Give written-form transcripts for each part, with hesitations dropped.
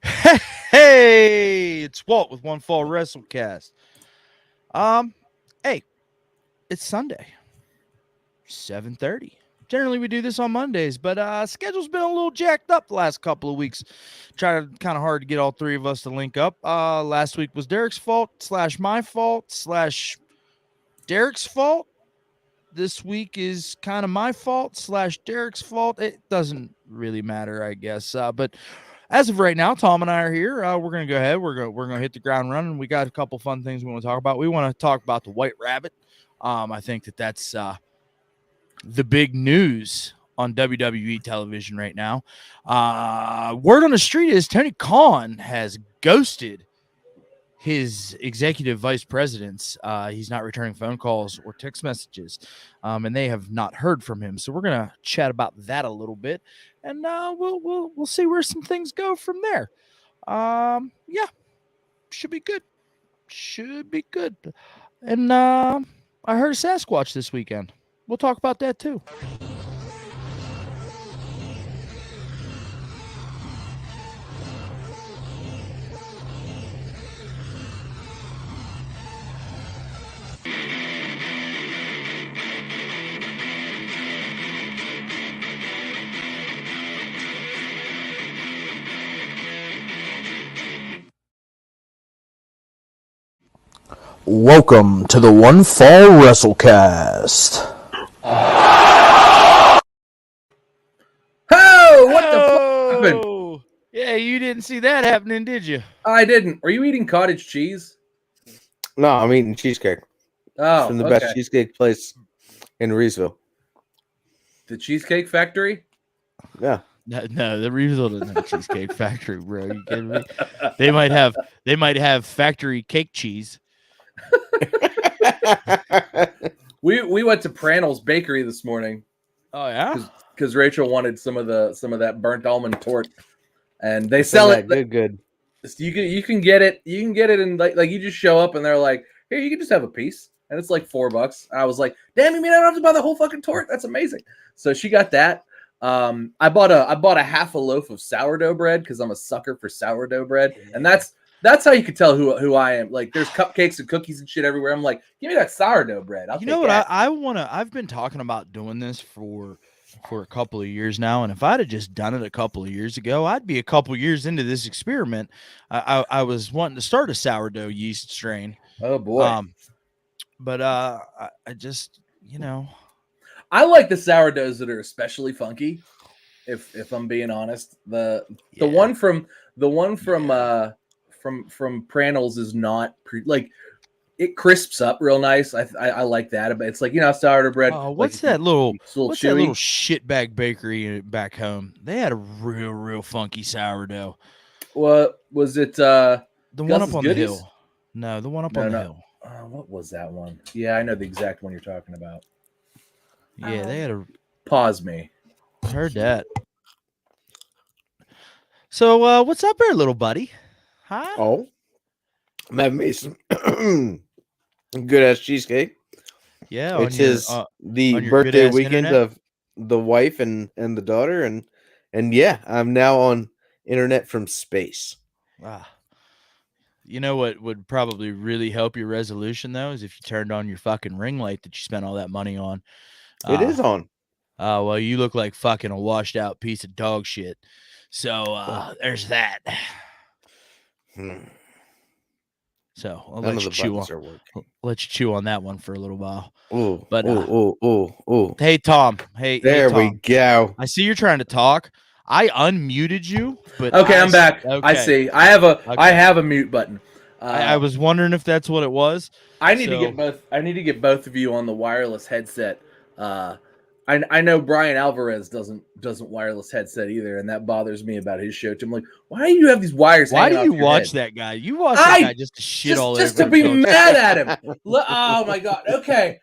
Hey, it's Walt with One Fall WrestleCast. Um, hey, it's Sunday, 7:30. Generally, we do this on Mondays, but schedule's been a little jacked up the last couple of weeks. Trying kind of hard to get all three of us to link up. Last week was Derek's fault slash my fault slash Derek's fault. This week is kind of my fault slash Derek's fault. It doesn't really matter, I guess. But as of right now, Tom and I are here. We're gonna go ahead. We're gonna hit the ground running. We got a couple fun things we want to talk about. We want to talk about the White Rabbit. I think that's the big news on WWE television right now. Word on the street is Tony Khan has ghosted his executive vice presidents. He's not returning phone calls or text messages, and they have not heard from him. So we're gonna chat about that a little bit, and we'll see where some things go from there. Yeah, should be good. Should be good. And I heard a Sasquatch this weekend. We'll talk about that too. Welcome to the One Fall WrestleCast. Oh, what the fuck happened? Yeah, you didn't see that happening, did you? I didn't. Are you eating cottage cheese? No, I'm eating cheesecake. Oh, It's from the okay. best cheesecake place in Reesville. The Cheesecake Factory? Yeah. No, the Reevesville doesn't have a cheesecake factory, bro. You kidding me? They might have factory cake cheese. We went to Prannell's Bakery this morning. Oh yeah, because Rachel wanted some of that burnt almond torte, and they sell it. Good. You can get it. You can get it in like you just show up and they're like, here, you can just have a piece, and it's like $4. I was like, damn, you mean I don't have to buy the whole fucking torte? That's amazing. So she got that. I bought a half a loaf of sourdough bread because I'm a sucker for sourdough bread, and that's how you can tell who I am. Like, there's cupcakes and cookies and shit everywhere. I'm like, give me that sourdough bread. you know what? I've been talking about doing this for a couple of years now, and if I'd have just done it a couple of years ago, I'd be a couple of years into this experiment. I was wanting to start a sourdough yeast strain. Oh boy. But I just, I like the sourdoughs that are especially funky. If I'm being honest, the one from Prannell's is not it crisps up real nice. I like that, but it's like sourdough bread. What's that little shitbag bakery back home? They had a real funky sourdough. What was it? The one Gus's up on Goodies? the hill. No, the one up on the hill. What was that one? Yeah, I know the exact one you're talking about. Yeah, they had a. Pause me. Heard that. So, what's up there, little buddy? Huh? Oh, I'm having me some good ass cheesecake. Yeah, it's the birthday weekend of the wife and the daughter, and yeah, I'm now on internet from space. You know what would probably really help your resolution though is if you turned on your fucking ring light that you spent all that money on. It is on. Well, you look like fucking a washed out piece of dog shit. So there's that. So I'll let you chew on that one for a little while. Ooh, but ooh. Hey Tom. Hey Tom. We go. I see you're trying to talk. I unmuted you, but I'm back. Okay. I see. I have a mute button. I was wondering if that's what it was. I need to get both of you on the wireless headset. I know Brian Alvarez doesn't wireless headset either, and that bothers me about his show too. I'm like, why do you have these wires? Why do you watch that guy? You watch that guy just to shit all over. Just to be mad at him. Oh my god. Okay.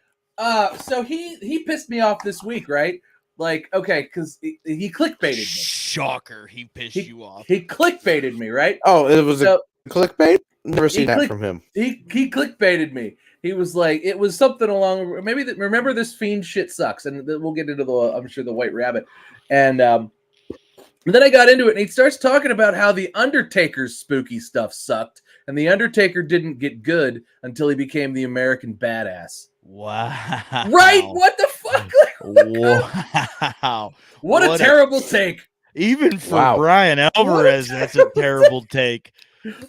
So he pissed me off this week, right? Like, okay, because he clickbaited me. Shocker, he pissed you off. He clickbaited me, right? Oh, it was a clickbait? Never seen that from him. He clickbaited me. He was like, it was something along, remember this Fiend shit sucks, and we'll get into I'm sure the White Rabbit. And And then I got into it, and he starts talking about how the Undertaker's spooky stuff sucked, and the Undertaker didn't get good until he became the American Badass. Wow. Right? What the fuck? Wow. What a terrible take. Even for Brian Alvarez, that's a terrible take.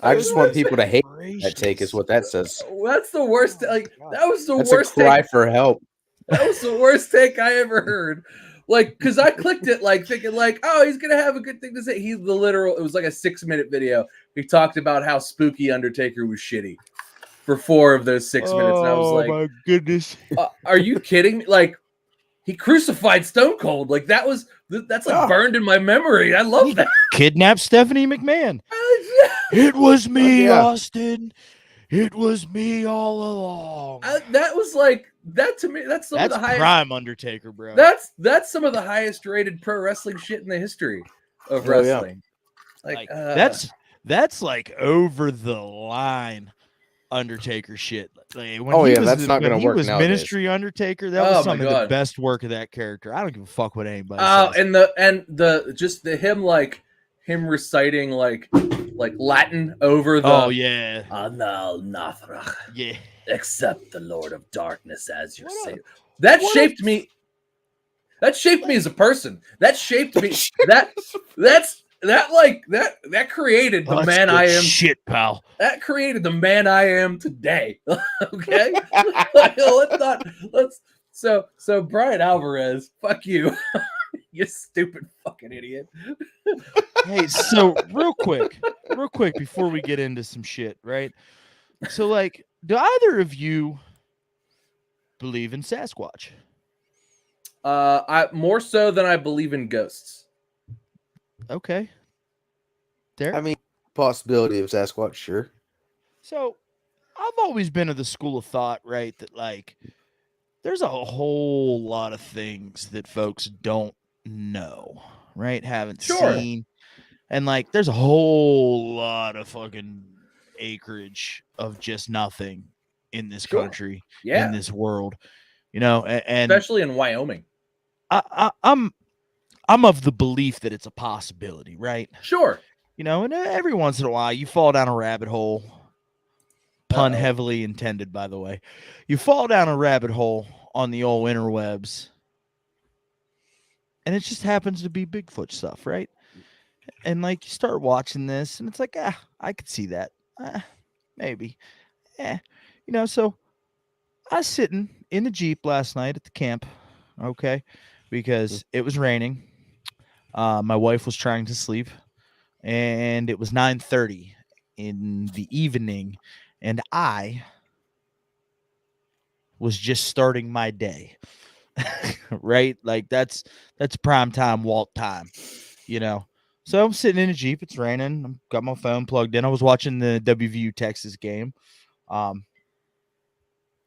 I just want people to hate that take, is what that says. That's the worst. Like, that was the worst. That's a cry for help. That was the worst take I ever heard. Like, because I clicked it, like, thinking, like, oh, he's going to have a good thing to say. It was like a 6-minute video. He talked about how spooky Undertaker was shitty for 4 of those 6 minutes. And I was like, oh, my goodness. Are you kidding me? Like, he crucified Stone Cold. Like, that's like burned in my memory. I love that. Kidnapped Stephanie McMahon. It was me, Austin. It was me all along. That was like, that to me, that's some of the highest prime Undertaker, bro. That's some of the highest rated pro wrestling shit in the history of wrestling. Like that's like over the line Undertaker shit. Like, that's not gonna work. He was nowadays. Ministry Undertaker. That was some of the best work of that character. I don't give a fuck what anybody says. And him reciting like Latin over the Anal Nathrach. Yeah. Accept the Lord of Darkness as your savior. That shaped me as a person. That shaped me. That created the man I am. Shit, pal. That created the man I am today. Okay. So Brian Alvarez, fuck you. You stupid fucking idiot. Hey, so real quick before we get into some shit, right? So, like, do either of you believe in Sasquatch? I more so than I believe in ghosts. Okay. There. I mean, possibility of Sasquatch, sure. So, I've always been of the school of thought, right, that like there's a whole lot of things that folks don't know, right? Haven't seen. And like there's a whole lot of fucking acreage of just nothing in this country, in this world, you know, and especially in Wyoming. I'm of the belief that it's a possibility, right? Sure. You know, and every once in a while you fall down a rabbit hole. Pun heavily intended, by the way. You fall down a rabbit hole on the old interwebs, and it just happens to be Bigfoot stuff, right? And like you start watching this, and it's like, I could see that, maybe, you know. So I was sitting in the Jeep last night at the camp, okay, because it was raining. My wife was trying to sleep, and it was 9:30 in the evening. And I was just starting my day, right? Like that's prime time Walt time, you know? So I'm sitting in a Jeep. It's raining. I've got my phone plugged in. I was watching the WVU Texas game,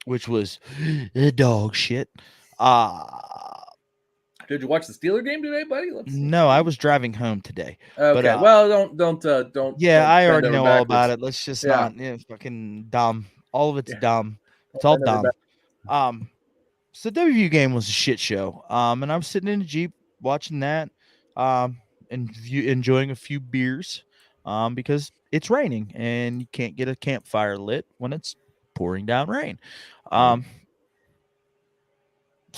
which was dog shit. Did you watch the Steeler game today, buddy? No, I was driving home today. Okay, but, well, don't. Yeah, I already know all about it. Let's just not. Yeah, fucking dumb. All of it's dumb. It's all dumb. So the WVU game was a shit show. And I was sitting in a Jeep watching that, and enjoying a few beers, because it's raining and you can't get a campfire lit when it's pouring down rain. So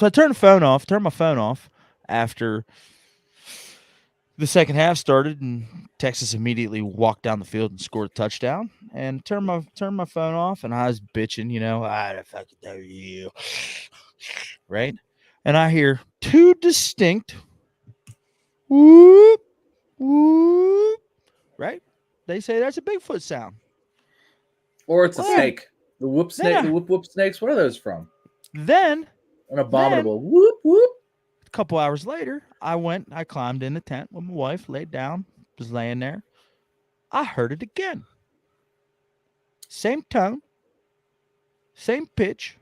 I turned my phone off after the second half started, and Texas immediately walked down the field and scored a touchdown. And turned my phone off, and I was bitching, you know, I fucking know you, right? And I hear two distinct whoop whoop, right? They say that's a Bigfoot sound, or it's a snake. The whoop snake, the whoop snakes. What are those from? Then an abominable whoop whoop. A couple hours later, I climbed in the tent with my wife, laid down, was laying there. I heard it again. Same tone, same pitch,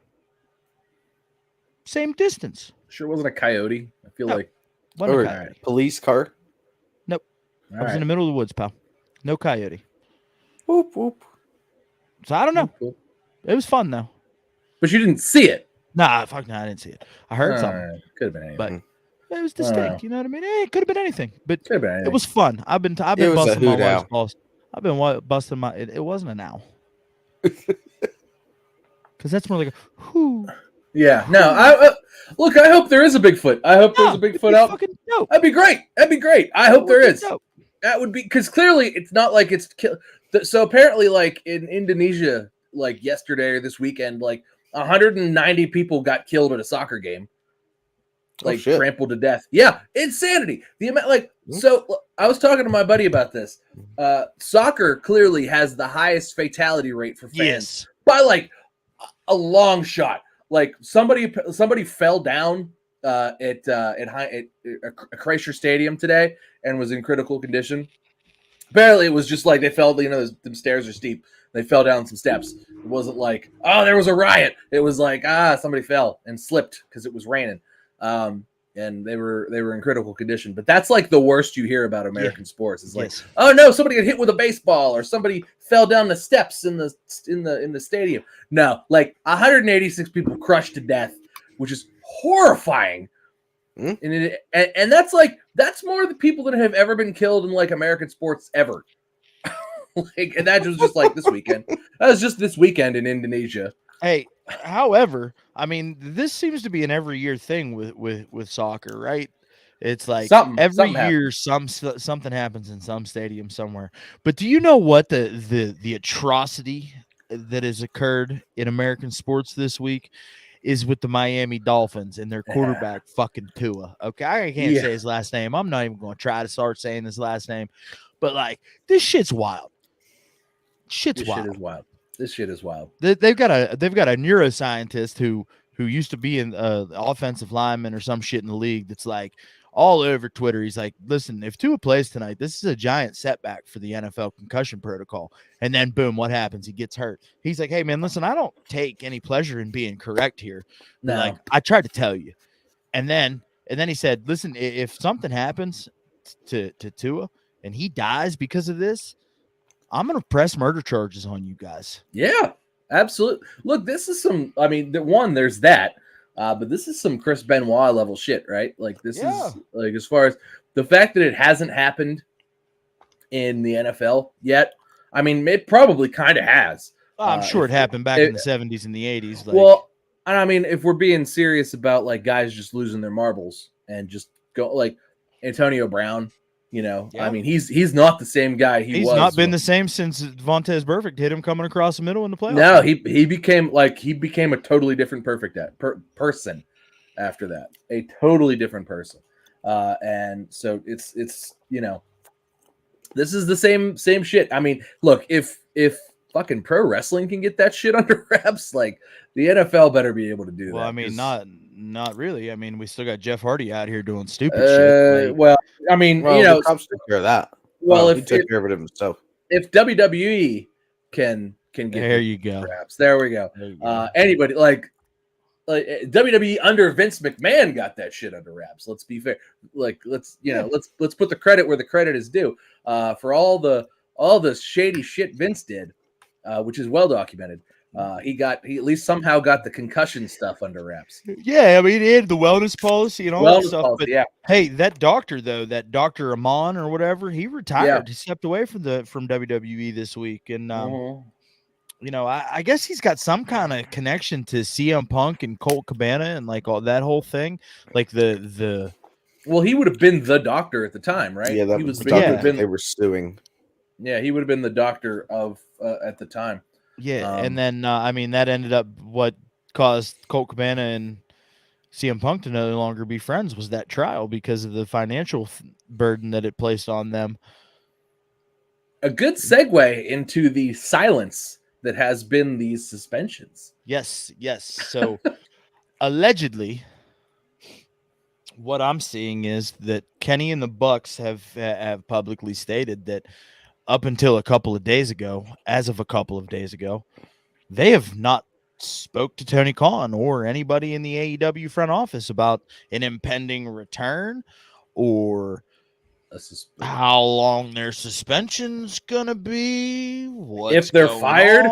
same distance. Sure wasn't a coyote. I feel like or a police car. Nope. I was in the middle of the woods, pal. No coyote. Whoop whoop. So I don't know. Whoop. It was fun though. But you didn't see it. Nah, fuck no, I didn't see it. I heard something. Could have been anything. But It was distinct. You know what I mean? It could have been anything, but Could've been anything. it was fun. I've been It was a busting my hoot wife's owl. balls. I've been busting my. It wasn't an owl. Because that's more like a whoo. Yeah. No. Look. I hope there is a Bigfoot. I hope there's a Bigfoot out. Fucking dope. That'd be great. That'd be great. I hope there is. Dope. That would be, because clearly it's not like it's so apparently, like in Indonesia, like yesterday or this weekend, like 190 people got killed at a soccer game, like trampled to death. Yeah, insanity. The amount, like, so I was talking to my buddy about this. Soccer clearly has the highest fatality rate for fans by like a long shot. Like somebody fell down at Kreischer Stadium today and was in critical condition. Apparently, it was just like they fell. You know, the stairs are steep. They fell down some steps. It wasn't like, oh, there was a riot. It was like, somebody fell and slipped because it was raining. And they were in critical condition. But that's like the worst you hear about American sports. It's like, oh no, somebody got hit with a baseball or somebody fell down the steps in the stadium. No, like 186 people crushed to death, which is horrifying. And that's more of the people that have ever been killed in like American sports ever. Like, and that was just like this weekend. That was just this weekend in Indonesia. Hey, however, I mean, this seems to be an every year thing with soccer, right? It's like every year something happens in some stadium somewhere. But do you know what the atrocity that has occurred in American sports this week is with the Miami Dolphins and their quarterback fucking Tua? Okay, I can't say his last name. I'm not even going to try to start saying his last name. But like, this shit's wild. This shit is wild. They've got a neuroscientist who used to be in offensive lineman or some shit in the league that's like all over Twitter. He's like, listen, if Tua plays tonight, this is a giant setback for the NFL concussion protocol. And then boom, what happens? He gets hurt. He's like, hey man, listen, I don't take any pleasure in being correct here. No. Like, I tried to tell you. And then he said, listen, if something happens to Tua and he dies because of this, I'm going to press murder charges on you guys. Yeah, absolutely. Look, this is some, I mean, there's that, but this is some Chris Benoit level shit, right? Like, this is, like, as far as the fact that it hasn't happened in the NFL yet, I mean, it probably kind of has. I'm sure it happened back in the 70s and the 80s. Like, well, and I mean, if we're being serious about, like, guys just losing their marbles and just go, like, Antonio Brown. You know, I mean, he's not the same guy he was. He's not been the same since Vontez Burfict hit him coming across the middle in the playoffs. No, he became a totally different person after that. A totally different person. And so it's you know, this is the same shit. I mean, look, if fucking pro wrestling can get that shit under wraps, like the NFL better be able to do that. Well, I mean, not really. I mean, we still got Jeff Hardy out here doing stupid shit. Like, well, I mean, you know, the cops took care of that. Well, he took care of it himself. If WWE can get there, you go. Wraps, there we go. Anybody like WWE under Vince McMahon got that shit under wraps. Let's be fair. Like, let's put the credit where the credit is due. For all the shady shit Vince did, which is well documented. He at least somehow got the concussion stuff under wraps. Yeah, I mean, he had the wellness policy and all that stuff. Policy, but hey, that doctor though, that Dr. Amon or whatever, he retired. Yeah. He stepped away from WWE this week, and you know, I guess he's got some kind of connection to CM Punk and Colt Cabana and like all that whole thing. Like the well, he would have been the doctor at the time, right? Yeah, he was the doctor they were suing. Yeah, he would have been the doctor of at the time. Yeah, and then I mean that ended up what caused Colt Cabana and CM Punk to no longer be friends was that trial because of the financial burden that it placed on them. A good segue into the silence that has been these suspensions. Yes. So allegedly, what I'm seeing is that Kenny and the Bucks have publicly stated that up until a couple of days ago, they have not spoke to Tony Khan or anybody in the AEW front office about an impending return or how long their suspension's gonna be. If they're fired,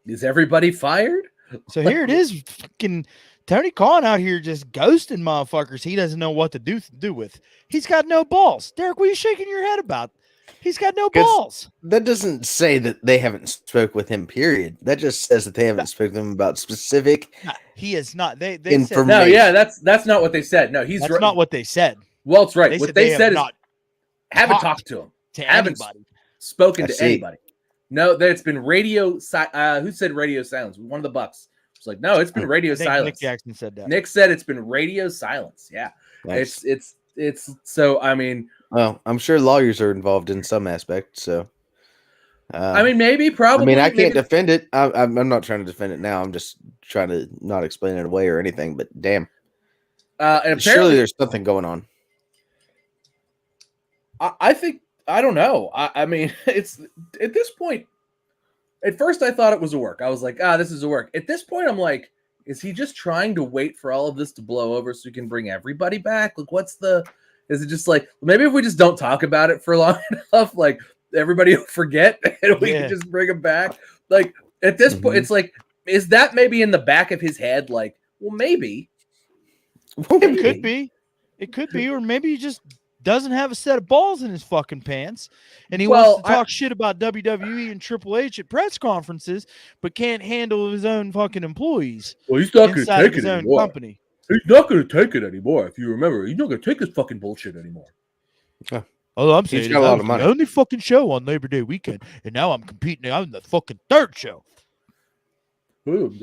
is everybody fired? So here it is, fucking Tony Khan out here just ghosting motherfuckers he doesn't know what to do with. He's got no balls. Derek, what are you shaking your head about? He's got no balls. That doesn't say that they haven't spoke with him, period. That just says that they haven't spoken to him about specific he is not. They information. said, no, yeah, that's not what they said. No, that's not what they said. Well, it's right. What they said is not haven't talked to him. Haven't anybody. Spoken to anybody. No, that it's been radio. Who said radio silence? One of the Bucks. It's like, no, it's been radio silence. Nick Jackson said that. Nick said it's been radio silence. Yeah, Nice. It's so. I mean, well, I'm sure lawyers are involved in some aspect. So, I mean, maybe, probably. I mean, I can't defend it. I'm not trying to defend it now. I'm just trying to not explain it away or anything. But damn, and surely there's something going on. I think. I don't know. I mean, it's at this point. At first, I thought it was a work. I was like, this is a work. At this point, I'm like, is he just trying to wait for all of this to blow over so he can bring everybody back? Like, is it just like, maybe if we just don't talk about it for long enough, like everybody will forget and we can just bring him back? Like, at this point, it's like, is that maybe in the back of his head? Like, well, maybe. It could be. It could be. Or maybe he just doesn't have a set of balls in his fucking pants, and he wants to talk shit about WWE and Triple H at press conferences, but can't handle his own fucking employees. Well, he's not going to take his it own anymore. Company. He's not going to take it anymore. If you remember, he's not going to take this fucking bullshit anymore. Oh, I'm saying he's got a lot of money. The only fucking show on Labor Day weekend, and now I'm competing. I'm the fucking third show. I'm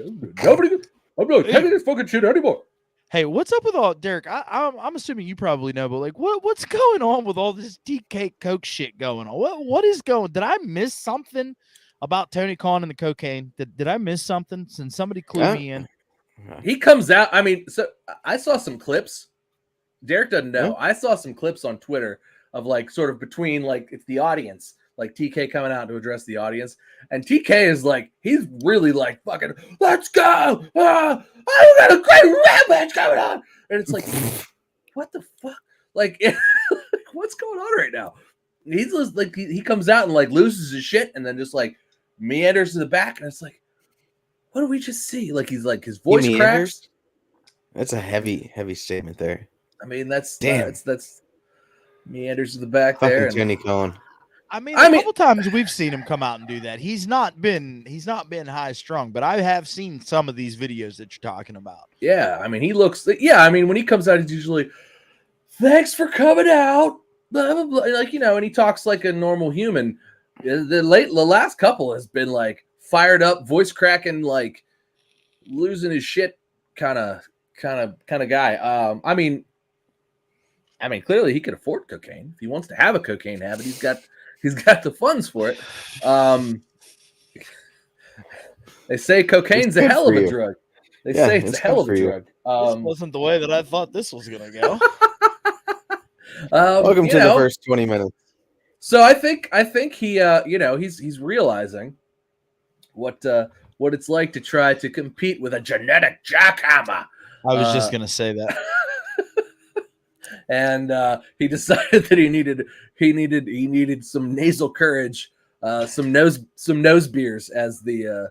not taking this fucking shit anymore. Hey, what's up with all Derek? I'm assuming you probably know, but like, what's going on with all this DK Coke shit going on? What is going? Did I miss something about Tony Khan and the cocaine? Did I miss something? Since somebody clued me in. He comes out. I mean, so I saw some clips. Derek doesn't know. I saw some clips on Twitter of like sort of between like it's the audience, like TK coming out to address the audience, and TK is like he's really like fucking let's go. I got a great rampage coming on, and it's like what the fuck? Like what's going on right now? He's just, like he comes out and like loses his shit, and then just like meanders to the back, and it's like what do we just see? Like he's like his voice cracks. That's a heavy statement there. I mean, that's that's meanders to the back fucking there. Tony Khan. I mean, a couple times we've seen him come out and do that. He's not been high strung, but I have seen some of these videos that you're talking about. Yeah, I mean, he looks. Yeah, I mean, when he comes out, he's usually, "Thanks for coming out," blah blah blah. Like and he talks like a normal human. The last couple has been like fired up, voice cracking, like losing his shit, kind of guy. I mean, clearly he could afford cocaine if he wants to have a cocaine habit. He's got the funds for it. They say cocaine's a hell of a drug. They say it's a hell of a drug. This wasn't the way that I thought this was gonna go. Welcome to the first 20 minutes. So I think he he's realizing what it's like to try to compete with a genetic jackhammer. I was just gonna say that. And he decided that he needed some nasal courage, some nose beers as the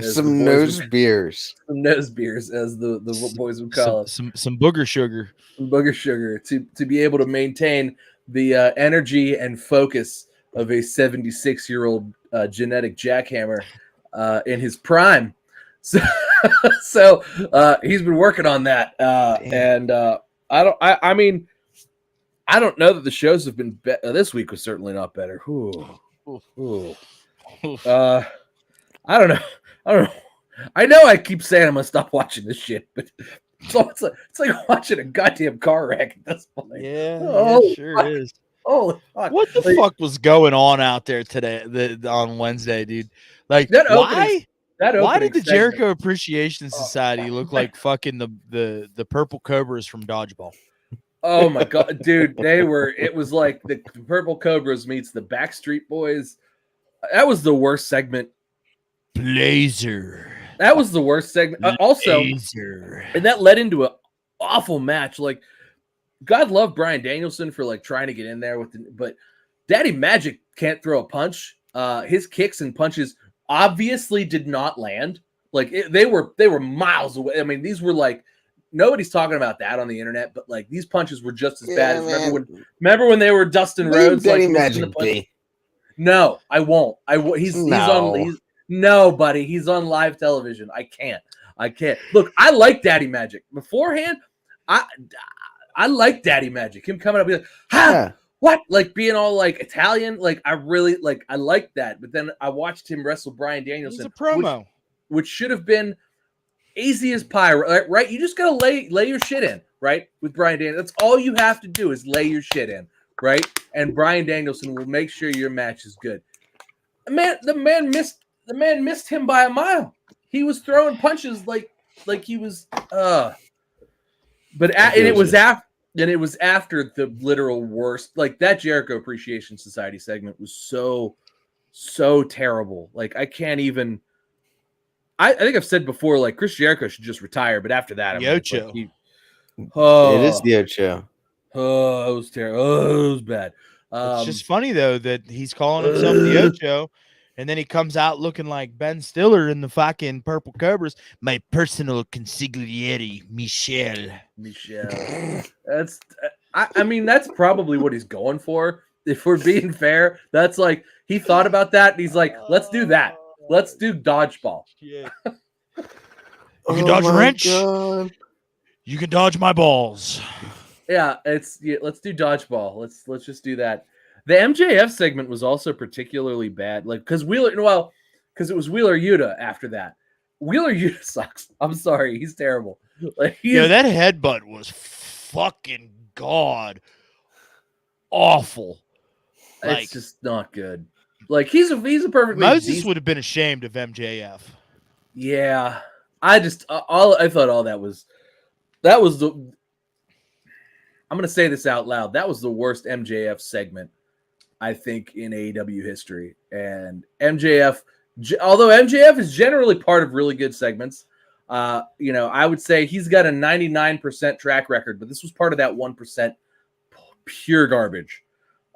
some nose beers as the boys would call it. Some booger sugar to be able to maintain the energy and focus of a 76-year-old genetic jackhammer in his prime. So he's been working on that, and I don't know that the shows have been this week was certainly not better. I don't know. I know I keep saying I'm gonna stop watching this shit, but it's like watching a goddamn car wreck at this point. Yeah, it sure is. Holy fuck. What the fuck was going on out there today on Wednesday, dude? Like why did the Jericho Appreciation Society look like fucking the purple cobras from Dodgeball? Oh my god, dude, it was like the Purple Cobras meets the Backstreet Boys. That was the worst segment. Blazer. That was the worst segment. Also, and that led into an awful match. Like, God love Bryan Danielson for like trying to get in there but Daddy Magic can't throw a punch. His kicks and punches obviously did not land. Like they were miles away. I mean, these were like nobody's talking about that on the internet, but like these punches were just as bad as remember when they were Dustin Rhodes Daddy like missing the Magic punch? be. No, I won't. He's no, buddy. He's on live television. I can't. Look, I like Daddy Magic. Beforehand, I like Daddy Magic. Him coming up and be like, ha, what? Like being all like Italian. Like I really like. I like that. But then I watched him wrestle Bryan Danielson. It's a promo, which should have been easy as pie, right? You just gotta lay your shit in, right? With Bryan Danielson, that's all you have to do is lay your shit in, right? And Bryan Danielson will make sure your match is good. The man missed him by a mile. He was throwing punches like he was. But it was after the literal worst. Like that Jericho Appreciation Society segment was so terrible. Like I can't even. I think I've said before, like Chris Jericho should just retire, but after that, the Ocho. It is the Ocho. Oh, it was terrible. Oh, it was bad. It's just funny though that he's calling himself the Ocho, and then he comes out looking like Ben Stiller in the fucking Purple Cobras. My personal consigliere, Michelle. I mean, that's probably what he's going for. If we're being fair, that's like he thought about that. And he's like, let's do that. Let's do dodgeball. Yeah. You can dodge a wrench. God. You can dodge my balls. Yeah, let's do dodgeball. Let's just do that. The MJF segment was also particularly bad, like because it was Wheeler Yuta after that. Wheeler Yuta sucks. I'm sorry, he's terrible. Like that headbutt was fucking god awful. It's just not good. Like he's a perfectly Moses would have been ashamed of MJF. Yeah, I thought all that was the. I'm gonna say this out loud. That was the worst MJF segment I think in AEW history. And MJF, although MJF is generally part of really good segments, I would say he's got a 99% track record, but this was part of that 1% pure garbage.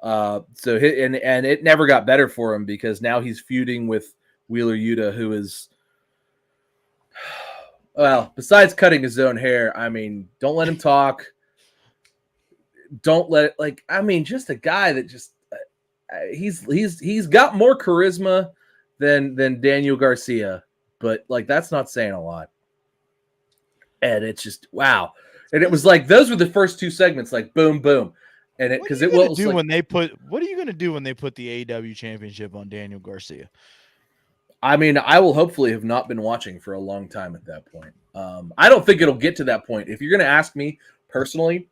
So it never got better for him because now he's feuding with Wheeler Yuta, who is, well, besides cutting his own hair, I mean, don't let him talk. Don't let it, just a guy that just he's got more charisma than Daniel Garcia, but like that's not saying a lot. And it's just wow. And it was like those were the first two segments, like boom, boom. And it because it will do when they put what are you gonna do when they put the AEW championship on Daniel Garcia? I mean, I will hopefully have not been watching for a long time at that point. I don't think it'll get to that point. If you're gonna ask me personally,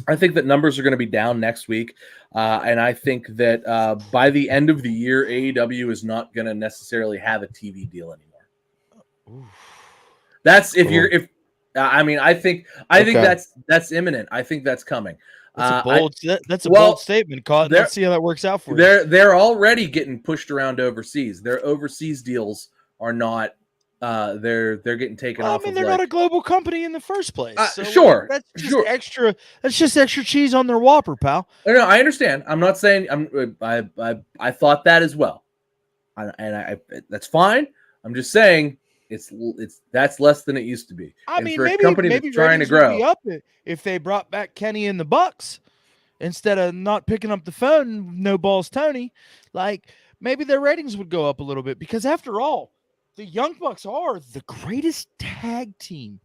I think that numbers are going to be down next week. And I think that by the end of the year, AEW is not going to necessarily have a TV deal anymore. Ooh. That's I think that's imminent. I think that's coming. That's a bold statement, Cotton. Let's see how that works out for you. They're already getting pushed around overseas. Their overseas deals are not they're getting taken off. I mean, they're not a global company in the first place. So sure, that's just extra. That's just extra cheese on their Whopper, pal. No, I understand. I'm not saying I thought that as well, and that's fine. I'm just saying that's less than it used to be. I mean, for maybe a company that's trying to grow, would be up if they brought back Kenny and the Bucks instead of not picking up the phone. No balls, Tony. Like maybe their ratings would go up a little bit because after all, the Young Bucks are the greatest tag team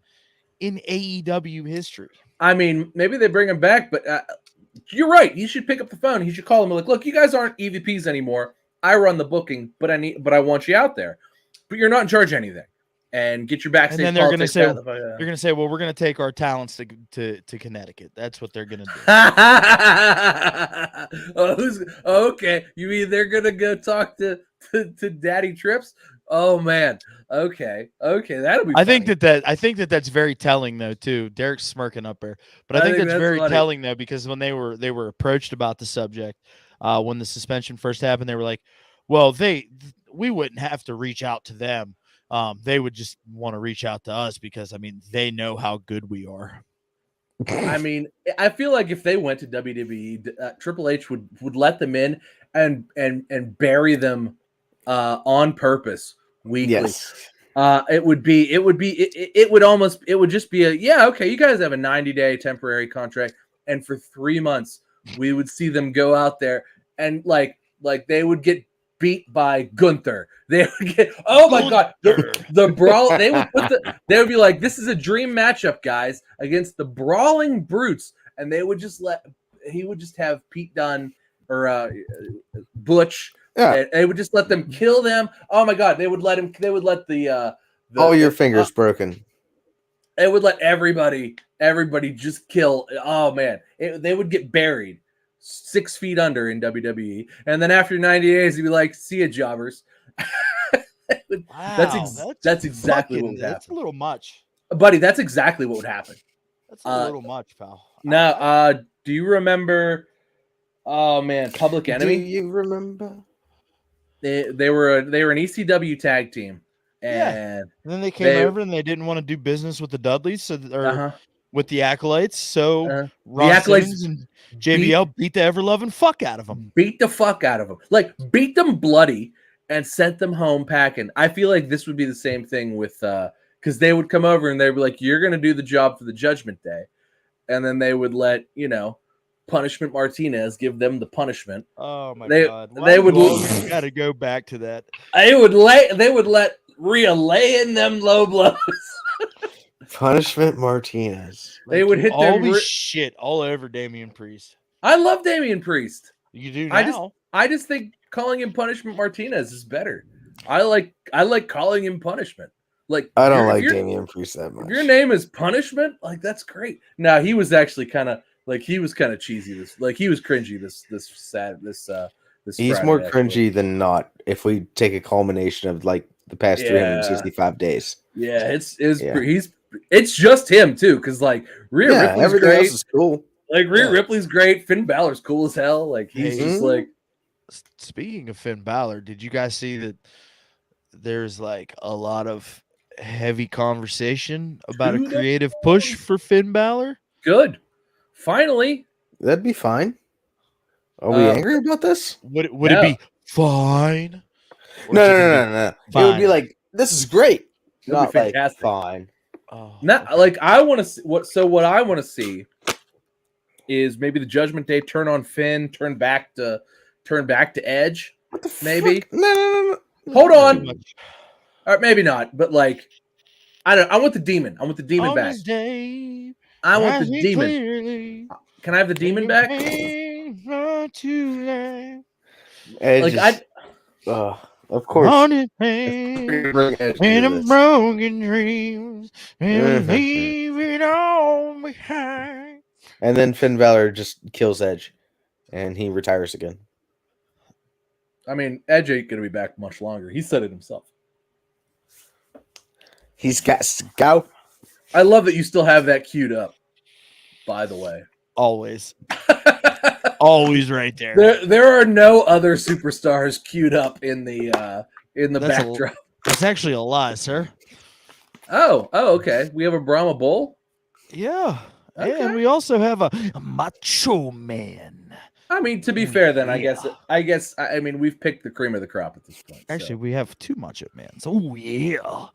in AEW history. I mean, maybe they bring them back, but you're right. You should pick up the phone. You should call them and like, look, you guys aren't EVPs anymore. I run the booking, but I want you out there. But you're not in charge of anything. And get your backstage. And then they're going to say, well, we're going to take our talents to Connecticut. That's what they're going to do. Okay. You mean they're going to go talk to Daddy Trips? Oh man. Okay. That'll be. I think that's very telling though too. Derek's smirking up there, but I think that's very telling though because when they were approached about the subject, when the suspension first happened, they were like, "Well, we wouldn't have to reach out to them. They would just want to reach out to us because I mean they know how good we are." I mean, I feel like if they went to WWE, Triple H would let them in and bury them on purpose weekly. Yes. It would just be okay, you guys have a 90-day temporary contract, and for 3 months we would see them go out there and like they would get beat by Gunther. They would get my god, the brawl. They would be like, this is a dream matchup, guys, against the Brawling Brutes, and he would just have Pete Dunne or Butch. Yeah. They would just let them kill them. Oh my god, they would let the all your fingers broken. They would let everybody just kill. Oh man, they would get buried 6 feet under in WWE, and then after 90 days, he'd be like, "See ya, jobbers." That's exactly what would happen. That's a little much, buddy. That's exactly what would happen. That's a little much, pal. Now, do you remember? Oh man, Public Enemy. Do you remember? They were an ECW tag team, and then they came over and they didn't want to do business with the Dudleys, with the Acolytes. So the Acolytes and JBL beat the ever-loving fuck out of them. Beat the fuck out of them, like beat them bloody, and sent them home packing. I feel like this would be the same thing with because they would come over and they'd be like, "You're gonna do the job for the Judgment Day," and then they would let Punishment Martinez give them the punishment. Oh my god! They would got to go back to that. They would let Rhea lay in them low blows. Punishment Martinez. They would hit all this shit all over Damian Priest. I love Damian Priest. You do now. I just think calling him Punishment Martinez is better. I like calling him Punishment. Like I don't like Damian Priest that much. If your name is Punishment, like that's great. Now he was actually kind of cheesy. He was cringy. This He's Friday, more cringy than not. If we take a culmination of like the past 365 days. Yeah, it's just him too, because like Rhea Ripley's great. Else is cool. Like Rhea Ripley's great. Finn Balor's cool as hell. Like he's just like. Speaking of Finn Balor, did you guys see that? There's like a lot of heavy conversation about a creative push for Finn Balor. Good. Finally, that'd be fine. Are we angry about this? Would it be fine? No. Fine. It would be like, this is great. Not like fine. Like I want to see what I want to see is maybe the Judgment Day turn on Finn, turn back to Edge. What the maybe? Fuck? No. Hold on. Or maybe not, but like I want the demon. I want the demon back. I want the demon. Clearly. Can I have the demon back? Edge of course. And a broken dreams and leave it all behind. And then Finn Balor just kills Edge, and he retires again. I mean, Edge ain't gonna be back much longer. He said it himself. He's got to go. I love that you still have that queued up. By the way, always right there. There are no other superstars queued up in the backdrop. That's actually a lie, sir. Oh, okay. We have a Brahma Bull. Yeah, okay. And we also have a Macho Man. I mean, to be fair, then I guess we've picked the cream of the crop at this point. Actually, we have 2 Macho Mans. Oh yeah.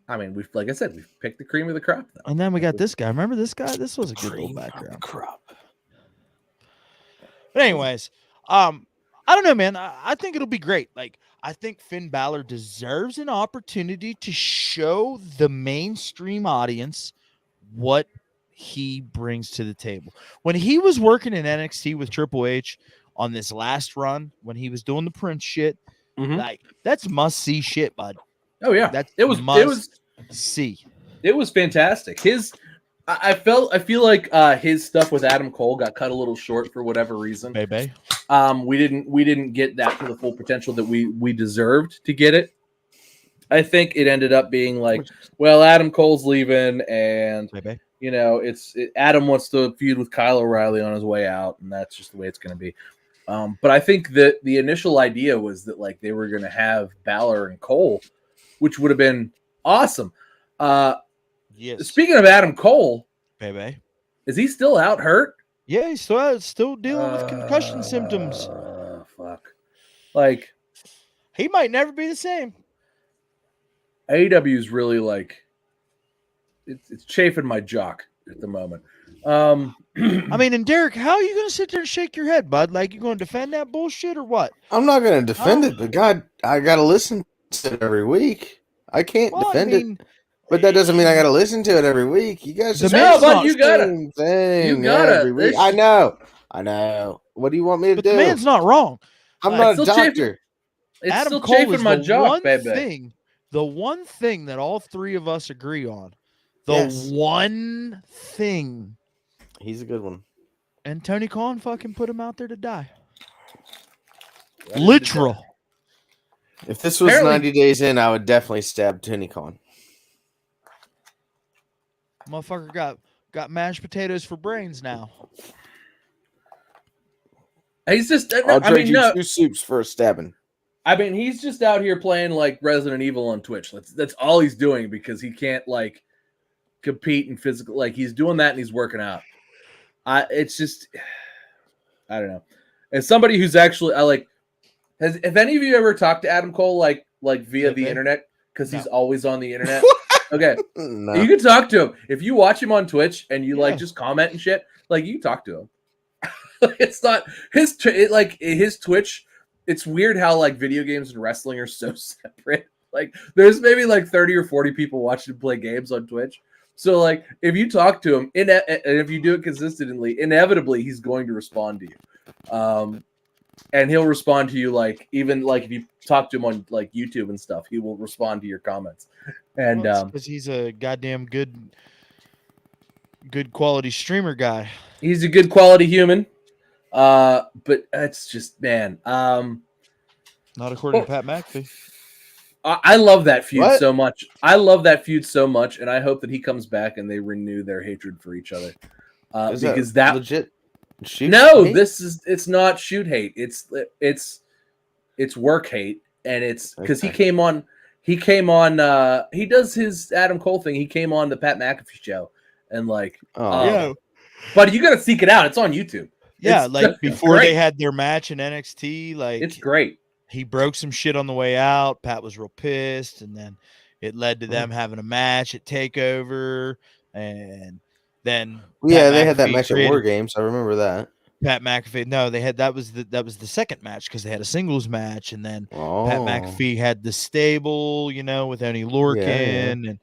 I mean, we've picked the cream of the crop. Though. And then we got this guy. Remember this guy? This was a good little background. Crop. But anyways, I don't know, man. I think it'll be great. Like, I think Finn Balor deserves an opportunity to show the mainstream audience what he brings to the table. When he was working in NXT with Triple H on this last run, when he was doing the Prince shit, like that's must see shit, bud. Oh yeah, it was fantastic. I feel like his stuff with Adam Cole got cut a little short for whatever reason. Baby. We didn't get that to the full potential that we deserved to get it. I think it ended up being like, well, Adam Cole's leaving, and Adam wants to feud with Kyle O'Reilly on his way out, and that's just the way it's going to be. But I think that the initial idea was that like they were going to have Balor and Cole, which would have been awesome. Yes. Speaking of Adam Cole, baby, is he still out hurt? Yeah, he's still dealing with concussion symptoms. Fuck. Like he might never be the same. AEW is really like it's chafing my jock at the moment. I mean, and Derek, how are you going to sit there and shake your head, bud? Like, you going to defend that bullshit or what? I'm not going to defend it, but God, I got to listen to it every week. I can't defend it, but that doesn't mean I got to listen to it every week. You guys just but you gotta, every week. I know. What do you want me to do? The man's not wrong. I'm not a doctor. It's Adam still Cole chafing is my the jock, the one thing that all three of us agree on. One thing. He's a good one. And Tony Khan fucking put him out there to die. Literal. If this was 90 days in, I would definitely stab Tony Khan. Motherfucker got mashed potatoes for brains now. He's just. I'll trade you 2 soups for a stabbing. I mean, he's just out here playing like Resident Evil on Twitch. That's all he's doing because he can't like compete in physical. Like he's doing that and he's working out. It's just, I don't know. As somebody who's actually, have any of you ever talked to Adam Cole like via the internet? Because he's always on the internet. Okay, no. You can talk to him if you watch him on Twitch and you like just comment and shit. Like you can talk to him. It's not his his Twitch. It's weird how like video games and wrestling are so separate. Like there's maybe like 30 or 40 people watching him play games on Twitch. So like if you talk to him and if you do it consistently, inevitably he's going to respond to you. And he'll respond to you like even like if you talk to him on like YouTube and stuff, he will respond to your comments. And because he's a goddamn good quality streamer guy. He's a good quality human. But it's just not according to Pat McAfee. I love that feud so much. I love that feud so much, and I hope that he comes back and they renew their hatred for each other. Because that legit. It's not shoot hate. It's work hate, and it's because he came on. He does his Adam Cole thing. He came on the Pat McAfee show, and but you got to seek it out. It's on YouTube. Yeah, like before they had their match in NXT, like it's great. He broke some shit on the way out. Pat was real pissed, and then it led to them having a match at TakeOver, and then they had that match at War Games. I remember that. Pat McAfee. No, they had that was the second match because they had a singles match, and then Pat McAfee had the stable, with Oney Lorcan and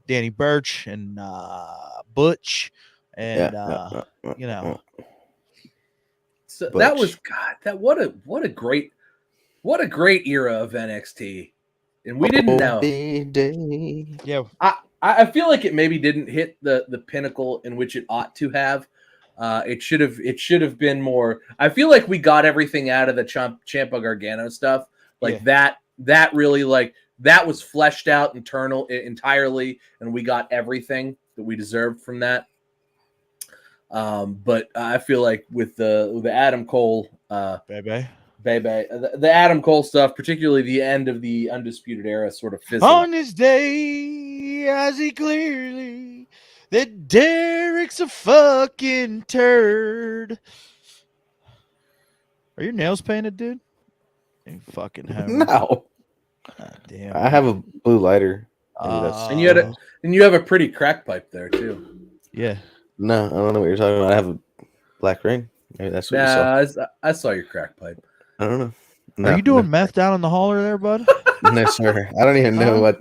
Danny Burch and Butch, and So Butch. That was what a great era of NXT, and we didn't know. Yeah, I feel like it maybe didn't hit the pinnacle in which it ought to have. It should have been more. I feel like we got everything out of the Ciampa Gargano stuff. Like that really that was fleshed out entirely, and we got everything that we deserved from that. But I feel like with the Adam Cole, the Adam Cole stuff, particularly the end of the Undisputed Era, sort of fizzled. On this day, I see clearly that Derek's a fucking turd. Are your nails painted, dude? You fucking home. No. God damn. I have a blue lighter. And you have a pretty crack pipe there too. Yeah. No, I don't know what you're talking about. I have a black ring. Maybe that's what you saw. I saw your crack pipe. I don't know. No, are you doing meth down in the holler there, bud? No, sir. I don't even know what.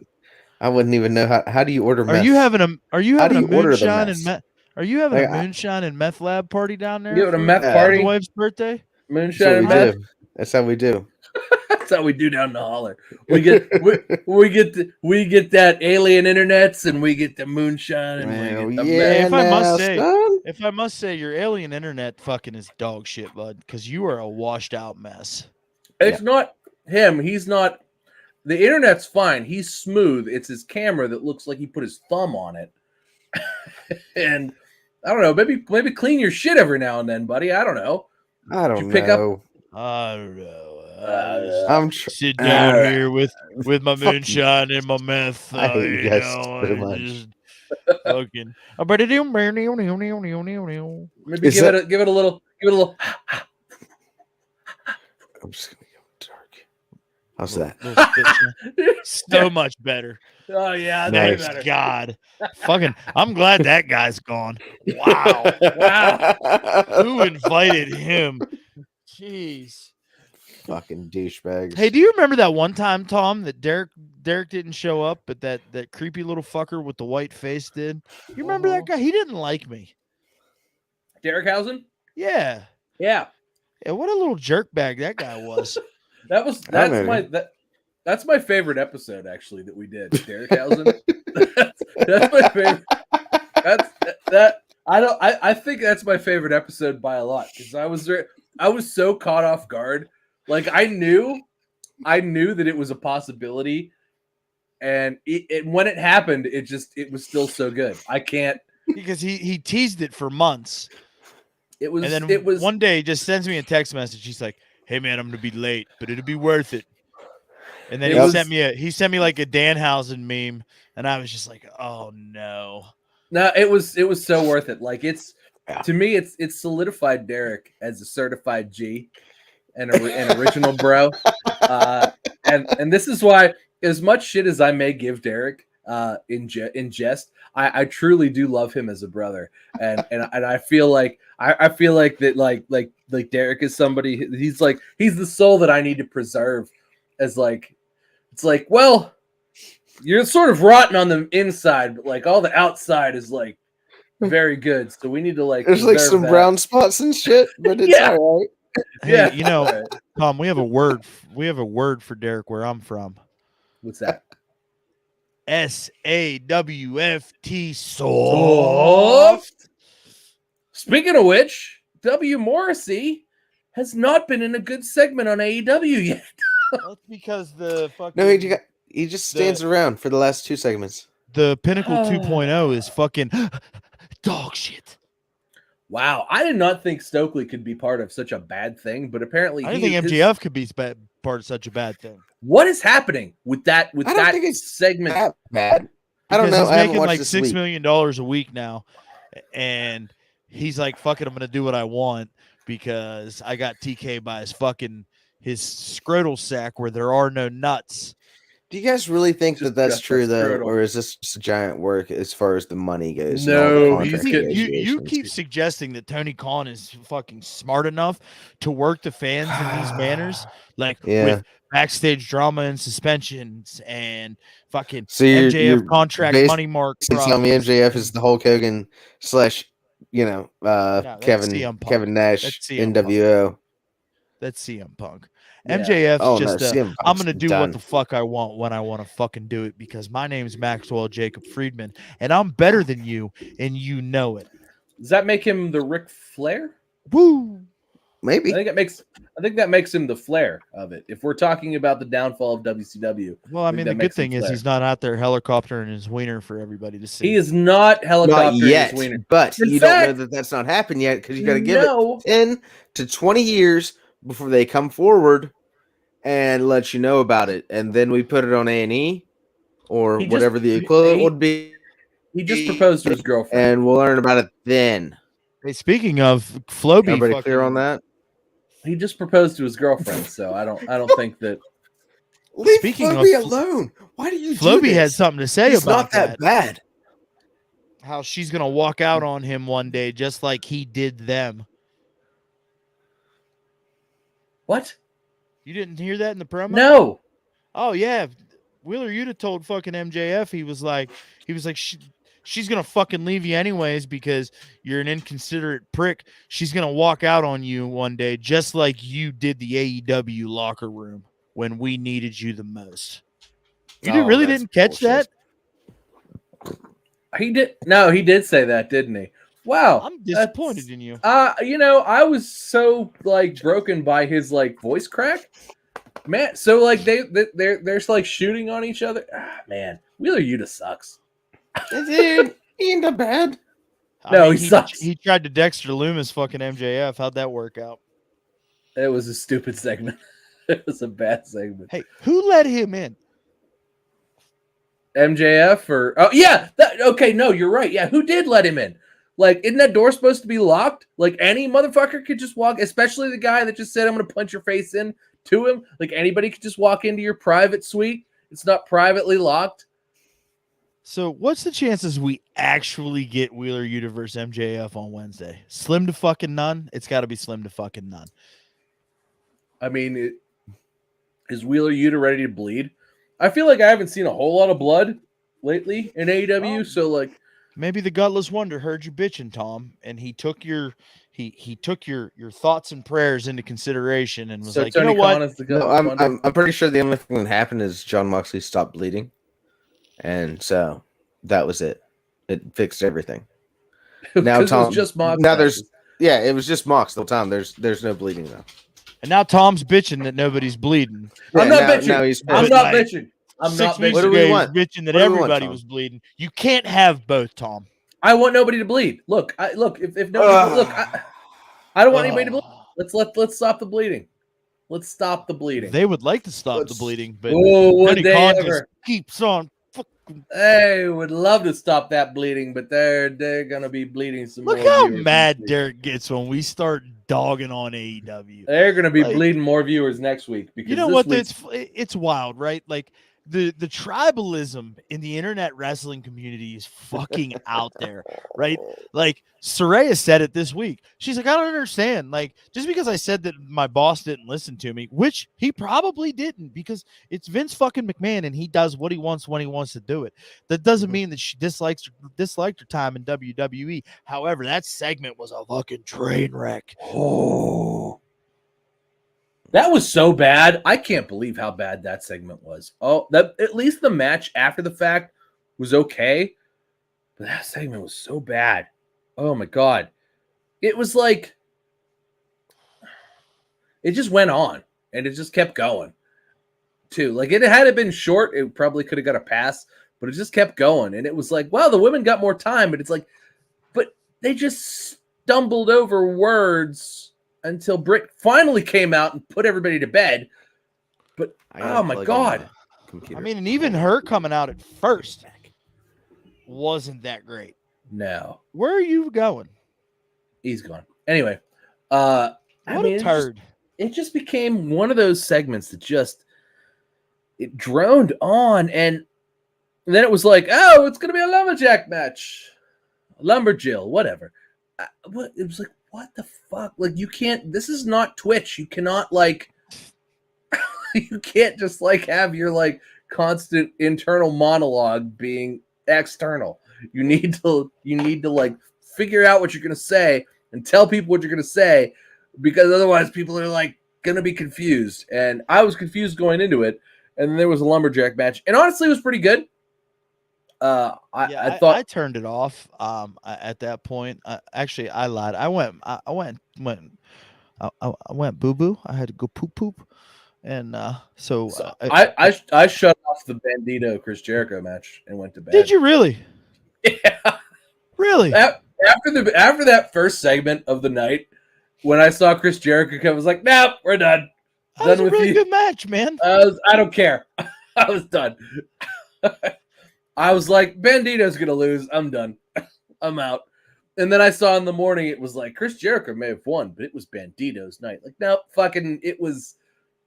I wouldn't even know how do you order meth? Are you having a moonshine and meth? Are you having a moonshine and meth lab party down there? You having a meth party? Your wife's birthday? Moonshine and meth. That's how we do. That's how we do down the holler. We get that alien internets, and we get the moonshine, and we get the meth. If I must say, your alien internet fucking is dog shit, bud, because you are a washed out mess. It's not him. He's not. The internet's fine. He's smooth. It's his camera that looks like he put his thumb on it. And I don't know. Maybe clean your shit every now and then, buddy. I don't know. I don't know. I don't know. I'm sit down here with my moonshine and my meth. I hate you guys pretty much. Fucking. Maybe give it a little. I'm just gonna go dark. How's that? So much better. Oh yeah, Thank better. God. Fucking, I'm glad that guy's gone. Wow. Who invited him? Jeez. Fucking douchebags. Hey, do you remember that one time, Tom, that Derek didn't show up, but that creepy little fucker with the white face did? You remember that guy? He didn't like me. Derek Housen? Yeah. Yeah. Yeah, what a little jerkbag that guy was. That's my favorite episode actually that we did. Derek Housen. that's my favorite. I think that's my favorite episode by a lot because I was so caught off guard. Like I knew that it was a possibility, and when it happened, it was still so good. I can't because he teased it for months. It was one day he just sends me a text message. He's like, "Hey man, I'm gonna be late, but it'll be worth it." And then he sent me like a Danhausen meme, and I was just like, "Oh no." No, it was so worth it. Like to me, it's solidified Derek as a certified G and an original bro. And this is why, as much shit as I may give Derek in jest, I truly do love him as a brother. And I feel like that like Derek is somebody. He's the soul that I need to preserve. As it's like, well, you're sort of rotten on the inside, but like all the outside is like very good. So we need to there's like some brown spots and shit, but it's all right. Hey, you know, Tom, we have a word for Derek where I'm from. What's that? SAWFT, soft. Speaking of which, W. Morrissey has not been in a good segment on AEW yet. That's because the fucking he just stands around for the last two segments. The Pinnacle 2.0 is fucking dog shit. Wow, I did not think Stokely could be part of such a bad thing, but apparently I didn't think MJF could be part of such a bad thing. What is happening with that? I don't think it's segment that bad. I don't know. He's making like $6 week. million a week now, and he's like, "Fuck it, I'm gonna do what I want because I got TK by his scrotal sack where there are no nuts." Do you guys really think that's true though, or is this just a giant work as far as the money goes? No, you keep suggesting that Tony Khan is fucking smart enough to work the fans in these manners, like with backstage drama and suspensions and fucking MJF contract money mark. Tell me MJF is the Hulk Hogan / Kevin Nash NWO. That's CM Punk. MJF's I'm going to do what the fuck I want when I want to fucking do it because my name's Maxwell Jacob Friedman and I'm better than you and you know it. Does that make him the Ric Flair? Woo! Maybe. I think that makes him the Flair of it. If we're talking about the downfall of WCW. Well, I mean, the good thing is he's not out there helicoptering his wiener for everybody to see. He is not helicoptering his wiener. But you don't know that that's not happened yet because you got to give it 10 to 20 years before they come forward and let you know about it, and then we put it on A&E or whatever the equivalent would be. He just proposed to his girlfriend, and we'll learn about it then. Hey, speaking of Floby, everybody clear on that? He just proposed to his girlfriend, so I don't think that. Leave Floby alone. Why do you? Floby had something to say about that. Not that bad. How she's gonna walk out on him one day, just like he did them. What? You didn't hear that in the promo? No. Oh yeah, Wheeler Yuta told fucking MJF he was like she's gonna fucking leave you anyways because you're an inconsiderate prick. She's gonna walk out on you one day, just like you did the AEW locker room when we needed you the most. You didn't catch that? He did. No, he did say that, didn't he? Wow, I'm disappointed in you. I was so broken by his voice crack, man. So they're like shooting on each other. Man, Wheeler Yuta sucks. Dude, he ain't that bad. He sucks. He tried to Dexter Loomis fucking MJF. How'd that work out? It was a stupid segment. It was a bad segment. Hey, who let him in? MJF or okay, no, you're right. Yeah, who did let him in? Isn't that door supposed to be locked? Any motherfucker could just walk, especially the guy that just said, "I'm going to punch your face in." to him. Like anybody could just walk into your private suite. It's not privately locked. So what's the chances we actually get Wheeler Yuta versus MJF on Wednesday? Slim to fucking none. It's got to be slim to fucking none. I mean, is Wheeler Yuta ready to bleed? I feel like I haven't seen a whole lot of blood lately in AEW. So like, maybe the Gutless Wonder heard you bitching, Tom, and he took your your thoughts and prayers into consideration and was so like, Tony you know what? Khan is the No, Gutless Wonder? I'm pretty sure the only thing that happened is John Moxley stopped bleeding, and so that was it. It fixed everything. Now Because it Tom, was just Mox. now there's it was just Mox the whole time. There's no bleeding though. And now Tom's bitching that nobody's bleeding. I'm not bitching. Now he's I'm pissed. not bitching. I'm not 6 weeks What do ago, we he was want? bitching that What do we want, everybody Tom? was bleeding. You can't have both, Tom. I want nobody to bleed. Look, if nobody look, I don't want anybody to bleed. Let's stop the bleeding. Let's stop the bleeding. They would like to stop the bleeding, but would Tony they Khan ever? just keeps on. They would love to stop that bleeding, but they're gonna be bleeding some Look more. how viewers mad next week. Derek gets when we start dogging on AEW. They're gonna be Like, bleeding more viewers next week because you know this what? week- It's wild, right? Like the tribalism in the internet wrestling community is fucking out there, right? Like Saraya said it this week. She's like, I don't understand. Like, just because I said that my boss didn't listen to me, which he probably didn't, because it's Vince fucking McMahon and he does what he wants when he wants to do it. That doesn't mean that she disliked her time in WWE. However, that segment was a fucking train wreck. Oh, that was so bad. I can't believe how bad that segment was. Oh, that at least the match after the fact was okay, but that segment was so bad. Oh my god, it was like it just went on and it just kept going. Too like it had it been short, it probably could have got a pass, but it just kept going, and it was like, wow, the women got more time, but it's like, but they just stumbled over words until Britt finally came out and put everybody to bed. But oh my god, computer. I mean, and even her coming out at first wasn't that great. no, Where are you going? he's gone. Anyway, What I mean, a turd. it just became one of those segments that just it droned on, and then it was like, oh, it's gonna be a lumberjack match, lumberjill, whatever. What it was like, what the fuck? Like, you can't. This is not Twitch. You cannot like. You can't just like have your like constant internal monologue being external. You need to like figure out what you're gonna say and tell people what you're gonna say, because otherwise people are like gonna be confused. And I was confused going into it, and then there was a lumberjack match, and honestly, it was pretty good. I thought I turned it off. At that point, actually, I lied. I went boo boo. I had to go poop poop, and so I shut off the Bandito Chris Jericho match and went to bed. Did you really? Yeah. Really? After that first segment of the night, when I saw Chris Jericho come, I was like, "Nope, we're done. That was Done a with really you." good match, man. I don't care. I was done. I was like, Bandito's gonna lose. I'm done. I'm out. And then I saw in the morning it was like Chris Jericho may have won, but it was Bandito's night. Like, nope, fucking it was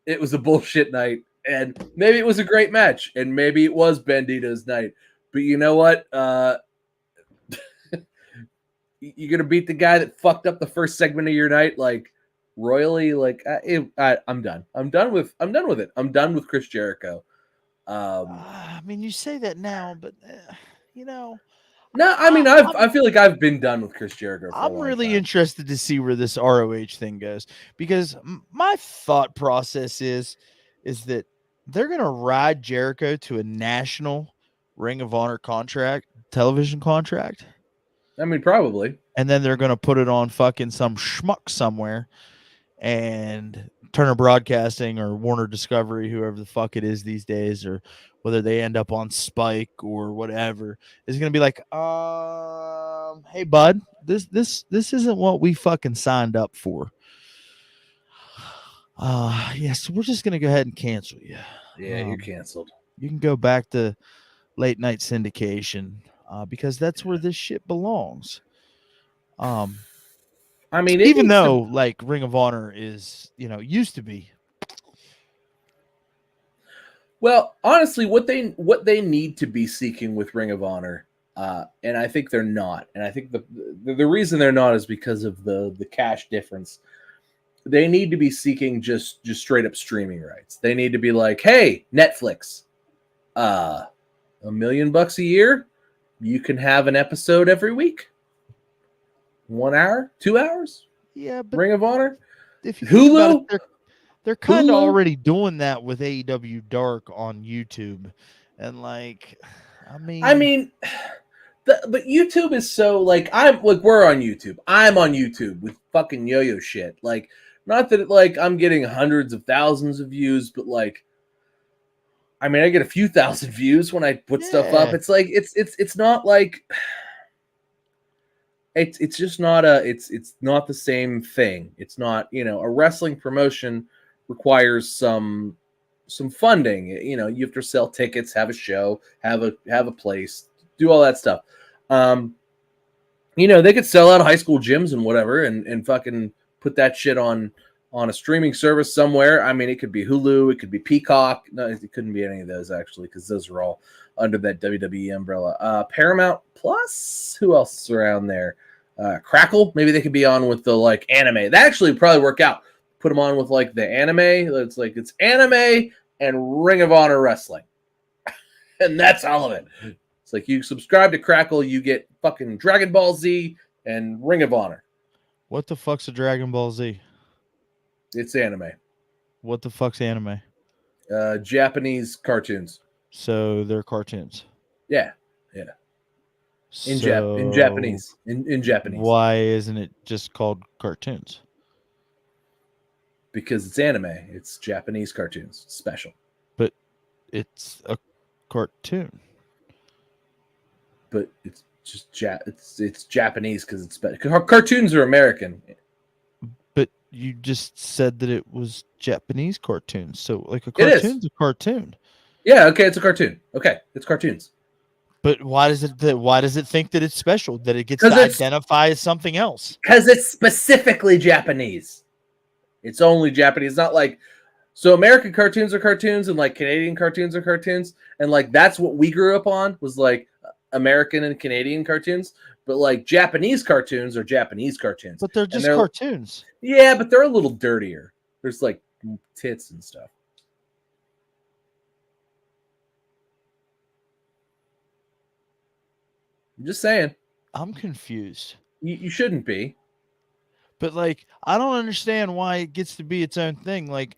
a bullshit night. And maybe it was a great match, and maybe it was Bandito's night. But you know what? You're gonna beat the guy that fucked up the first segment of your night, like royally. Like, I'm done. I'm done with it. I'm done with Chris Jericho. I mean, you say that now, but you know. No, I mean, I feel like I've been done with Chris Jericho. I'm really interested to see where this ROH thing goes, because my thought process is that they're gonna ride Jericho to a national Ring of Honor television contract. I mean, probably. And then they're gonna put it on fucking some schmuck somewhere, and Turner Broadcasting or Warner Discovery, whoever the fuck it is these days, or whether they end up on Spike or whatever, is going to be like, hey bud, this isn't what we fucking signed up for. Yes, we're just going to go ahead and cancel you. Yeah, you're canceled. You can go back to late night syndication, because that's where this shit belongs. I mean, even though like Ring of Honor is, used to be Well, honestly, what they need to be seeking with Ring of Honor, and I think they're not, and I think the reason they're not is because of the cash difference. They need to be seeking just straight up streaming rights. They need to be like, hey, Netflix, $1 million a year, you can have an episode every week, 1 hour, 2 hours. Yeah, but Ring of Honor, if you think about Hulu. it, they're kind of Hulu? already doing that with AEW Dark on YouTube, and like, I mean, But YouTube is so like we're on YouTube. I'm on YouTube with fucking yo-yo shit. Like, not that I'm getting hundreds of thousands of views, but like, I mean, I get a few thousand views when I put stuff up. Yeah. It's like it's not like it's just not it's not the same thing. It's not, a wrestling promotion requires some funding. You have to sell tickets, have a show, have a place, do all that stuff. They could sell out high school gyms and whatever and fucking put that shit on a streaming service somewhere. I mean, it could be Hulu, it could be Peacock. No, it couldn't be any of those actually, because those are all under that WWE umbrella. Paramount Plus, who else is around there? Crackle, maybe they could be on with the like anime. That actually would probably work out. Put them on with like the anime. It's anime and Ring of Honor wrestling, and that's all of it. It's like you subscribe to Crackle, you get fucking Dragon Ball Z and Ring of Honor. what the fuck's a Dragon Ball Z? It's anime. What the fuck's anime? Japanese cartoons. So they're cartoons. Yeah. In Japanese. In Japanese. Why isn't it just called cartoons? Because it's anime. It's Japanese cartoons. It's special. But it's a cartoon. But it's just it's Japanese because it's special. Cartoons are American. But you just said that it was Japanese cartoons. So like a cartoon's a cartoon. Yeah, okay, it's a cartoon. Okay, it's cartoons. But why does it think that it's special, that it gets to identify as something else? Because it's specifically Japanese. It's only Japanese. It's not like, so American cartoons are cartoons and like Canadian cartoons are cartoons. And like, that's what we grew up on, was like American and Canadian cartoons. But like Japanese cartoons are Japanese cartoons. But they're just cartoons. Yeah, but they're a little dirtier. There's like tits and stuff. I'm just saying. I'm confused. You shouldn't be. But like, I don't understand why it gets to be its own thing. Like,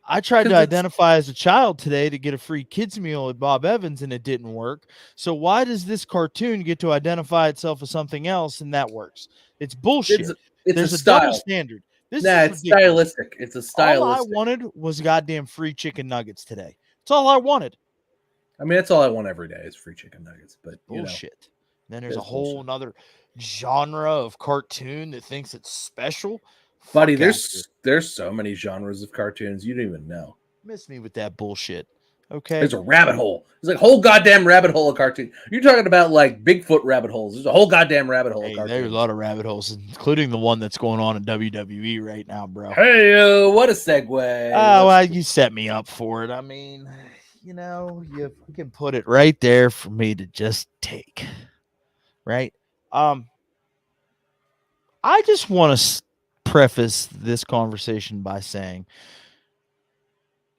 I tried to identify as a child today to get a free kids meal at Bob Evans, and it didn't work. So why does this cartoon get to identify itself as something else, and that works? It's bullshit. There's a double standard. It's stylistic. It's a stylistic. All I wanted was goddamn free chicken nuggets today. That's all I wanted. I mean, that's all I want every day is free chicken nuggets. But bullshit. Then there's a whole nother genre of cartoon that thinks it's special. Buddy, there's so many genres of cartoons you don't even know. Miss me with that bullshit. Okay. There's a rabbit hole. There's like a whole goddamn rabbit hole of cartoon. You're talking about like Bigfoot rabbit holes. There's a whole goddamn rabbit hole of cartoons. There's a lot of rabbit holes, including the one that's going on in WWE right now, bro. Hey, what a segue. Well, you set me up for it. I mean, you can put it right there for me to just take. Right? I just want to preface this conversation by saying,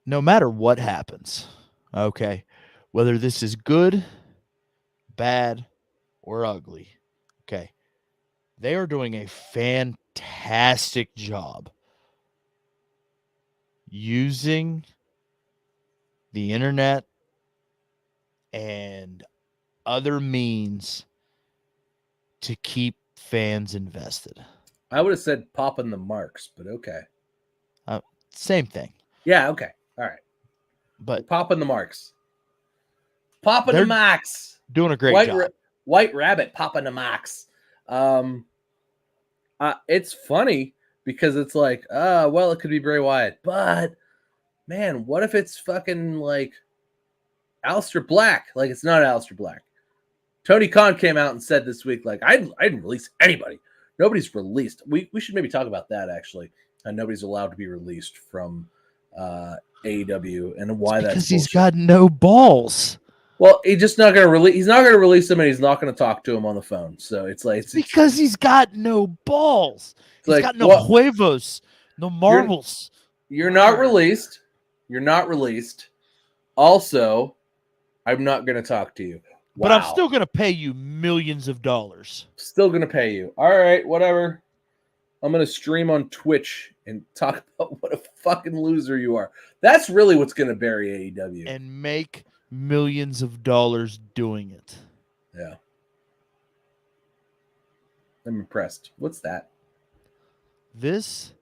no matter what happens, okay, whether this is good, bad, or ugly, okay, they are doing a fantastic job using the internet and other means to keep fans invested. I would have said popping the marks, but okay. Same thing. Yeah, okay. All right. But popping the marks. Popping the marks. Doing a great job. White Rabbit popping the marks. It's funny because it's like, well, it could be Bray Wyatt. But, man, what if it's fucking like Aleister Black? Like, it's not Aleister Black. Tony Khan came out and said this week, like, I didn't release anybody. Nobody's released. We should maybe talk about that, actually. Nobody's allowed to be released from AEW and why that's because bullshit. he's got no balls. Well, he's just not going to release. He's not going to release him, and he's not going to talk to him on the phone. So it's like It's because he's got no balls. He's like, got no huevos, no marbles. You're not released. You're not released. Also, I'm not going to talk to you. But I'm still going to pay you millions of dollars. Still going to pay you. All right, whatever. I'm going to stream on Twitch and talk about what a fucking loser you are. That's really what's going to bury AEW. And make millions of dollars doing it. Yeah. I'm impressed. What's that? This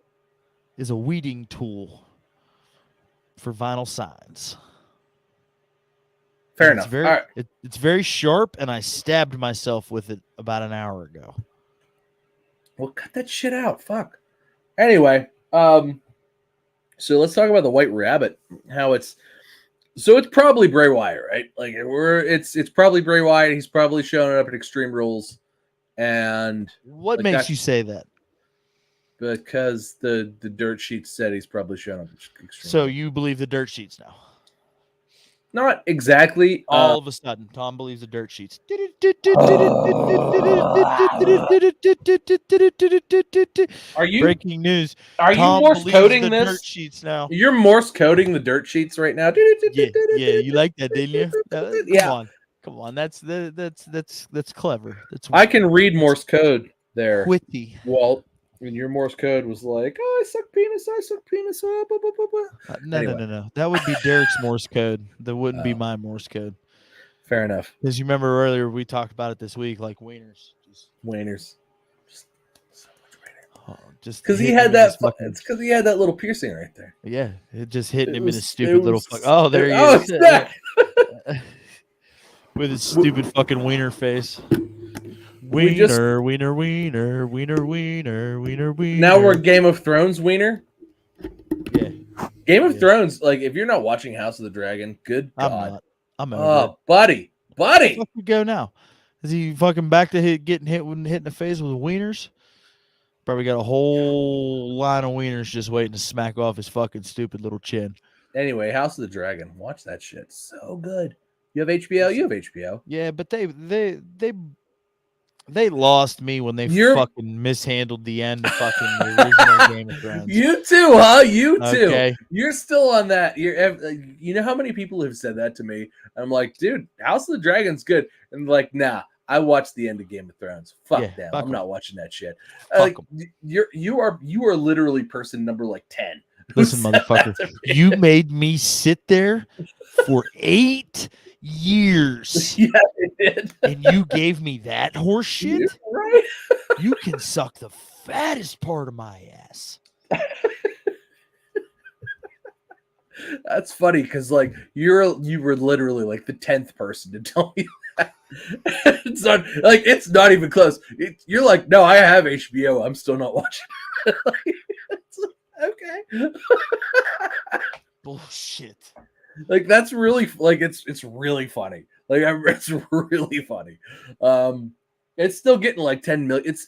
is a weeding tool for vinyl signs. Fair enough. It's very sharp, and I stabbed myself with it about an hour ago. Well, cut that shit out. Fuck. Anyway, so let's talk about the White Rabbit. So it's probably Bray Wyatt, right? Like it's probably Bray Wyatt. He's probably showing up at Extreme Rules. And what makes you say that? Because the dirt sheet said he's probably showing up at Extreme So Rules. you believe the dirt sheets now? Not exactly. All of a sudden, Tom believes the dirt sheets. Are you breaking news? Are Tom you Morse coding the this? dirt sheets now. You're Morse coding the dirt sheets right now. Yeah, you like that, didn't you? Yeah. Come on. That's clever. I can read Morse code there. Witty. Walt, and your Morse code was like, "Oh, I suck penis. Blah, blah, blah, blah." No. That would be Derek's Morse code. That wouldn't be my Morse code. Fair enough. Because you remember earlier we talked about it this week, like wieners. Wieners. Just because he had that. It's because he had that little piercing right there. Yeah, it just hitting him in his stupid little. Oh, there he is. With his stupid fucking wiener face. Wiener. Now we're Game of Thrones wiener. Yeah. Game of Thrones. Like, if you're not watching House of the Dragon, good God. I'm over it. buddy. Where the fuck we go now? Is he fucking back to getting hit in the face with wieners? Probably got a whole line of wieners just waiting to smack off his fucking stupid little chin. Anyway, House of the Dragon. Watch that shit. So good. You have HBO? You have HBO. Yeah, but they lost me when they fucking mishandled the end of fucking the original Game of Thrones. You too, huh? You too. Okay. You're still on that. You know how many people have said that to me? I'm like, dude, House of the Dragon's good. And like, nah, I watched the end of Game of Thrones. Fuck them. I'm not watching that shit. Like, you are literally person number like 10. Listen, motherfucker, you made me sit there for 8 years. Yeah, it did. And you gave me that horse shit? You're right. You can suck the fattest part of my ass. That's funny because like you were literally like the 10th person to tell me that. It's not even close. You're like, no, I have HBO. I'm still not watching. Okay. Bullshit. Like that's really like it's really funny. Like it's really funny. It's still getting like 10 million. It's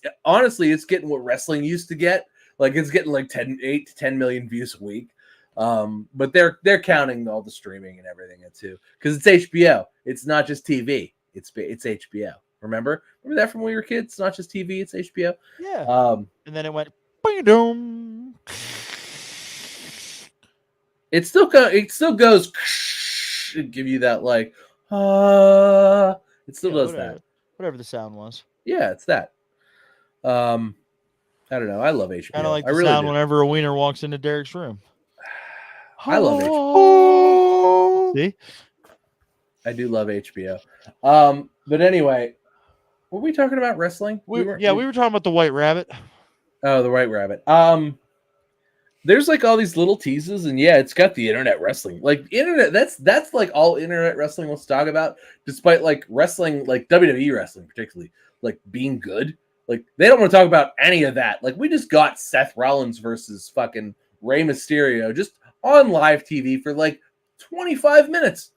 getting what wrestling used to get. Like it's getting like 8 to 10 million views a week. But they're counting all the streaming and everything too, because it's HBO. It's not just TV. It's HBO. Remember that from when we were kids? It's not just TV. It's HBO. Yeah. And then it went. Boom. It still goes and give you that like it still does that. Whatever the sound was. Yeah, it's that. I don't know. I love HBO. Kind of like the sound whenever a wiener walks into Derek's room. I love HBO. See? I do love HBO. But anyway, were we talking about wrestling? We were talking about the White Rabbit. Oh, the White Rabbit. There's like all these little teases, and yeah, it's got the internet wrestling. Like internet, that's like all internet wrestling wants to talk about, despite like wrestling, like WWE wrestling particularly, like being good. Like they don't want to talk about any of that. Like we just got Seth Rollins versus fucking Rey Mysterio just on live TV for like 25 minutes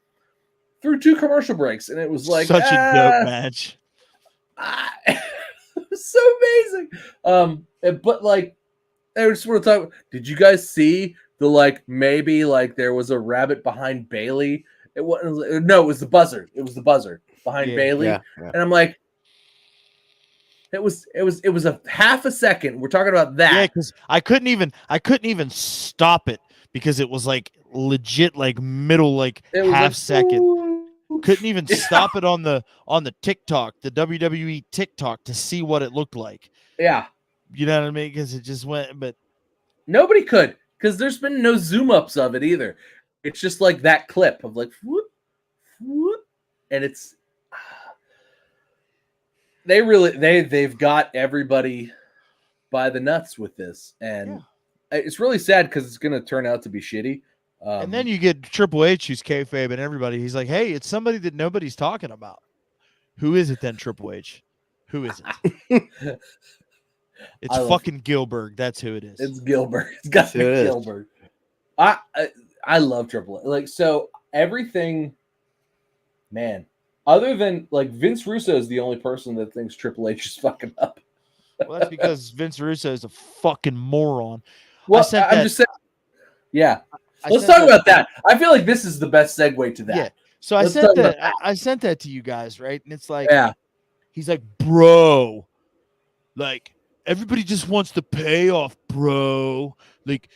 through 2 commercial breaks, and it was like such a dope match. It was so amazing. But like, I just want to talk. Did you guys see like maybe like there was a rabbit behind Bailey. It was the buzzer. It was the buzzer behind Bailey. Yeah. And I'm like, it was a half a second. We're talking about that. Yeah, because I couldn't even stop it because it was like legit like middle like It was half like, second. ooh. Couldn't even stop it on the TikTok, the WWE TikTok, to see what it looked like. Yeah. You know what I mean? Because it just went, but Nobody could, because there's been no zoom ups of it either. It's just like that clip of like whoop, whoop, and it's they've got everybody by the nuts with this, and it's really sad because it's going to turn out to be shitty. And then you get Triple H, who's kayfabe, and everybody. He's like, "Hey, it's somebody that nobody's talking about. Who is it then, Triple H? Who is it? It's fucking Gilbert. That's who it is. It's Gilbert. It's got to be Gilbert. I love Triple H. Like, so everything, man. Other than like Vince Russo is the only person that thinks Triple H is fucking up. Well, that's because Vince Russo is a fucking moron. Well, I'm just saying. Yeah. Let's talk about that. I feel like this is the best segue to that. Yeah. So I sent that to you guys, right? And it's like, he's like, bro, like everybody just wants the payoff, bro. Like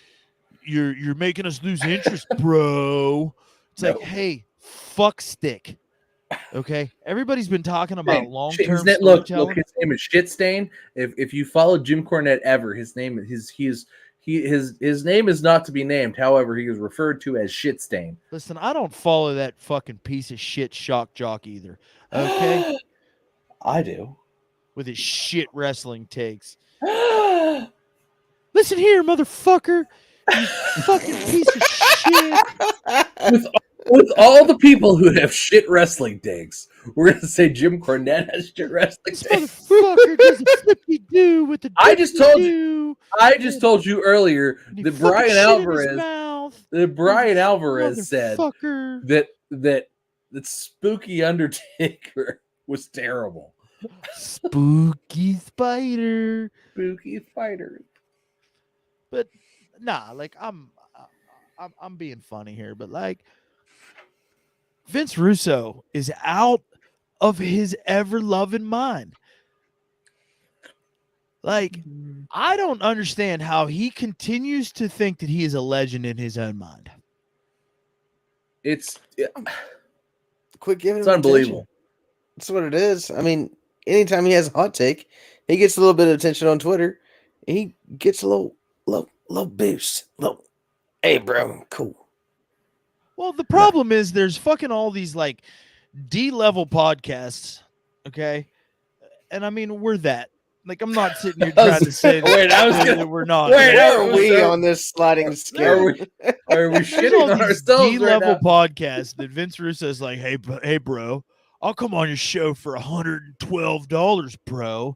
you're making us lose interest, bro. It's like, hey, fuck stick. Okay, everybody's been talking about long-term storytelling. Look, his name is Shitstain. If you follow Jim Cornette ever, his name his name is not to be named. However, he is referred to as Shitstain. Listen, I don't follow that fucking piece of shit shock jock either. Okay, I do. With his shit wrestling takes. Listen here, motherfucker. You fucking piece of shit. With all the people who have shit wrestling takes, we're gonna say Jim Cornette has shit wrestling takes. Motherfucker does a flippy do with the. I just told you earlier that Brian Alvarez said that Spooky Undertaker was terrible. Spooky Spider. But nah, like I'm being funny here, but like Vince Russo is out of his ever-loving mind. Like, I don't understand how he continues to think that he is a legend in his own mind. Quit giving it's him unbelievable. Attention. That's what it is. I mean, anytime he has a hot take, he gets a little bit of attention on Twitter. He gets a little boost. Hey, bro, cool. Well, the problem is there's fucking all these like D-level podcasts, okay? And I mean, we're that. Like, I'm not sitting here trying to say that we're not. Where are we on this sliding scale? Are we shitting on ourselves? D-level podcast that Vince Russo's like, hey, bro, I'll come on your show for $112, bro,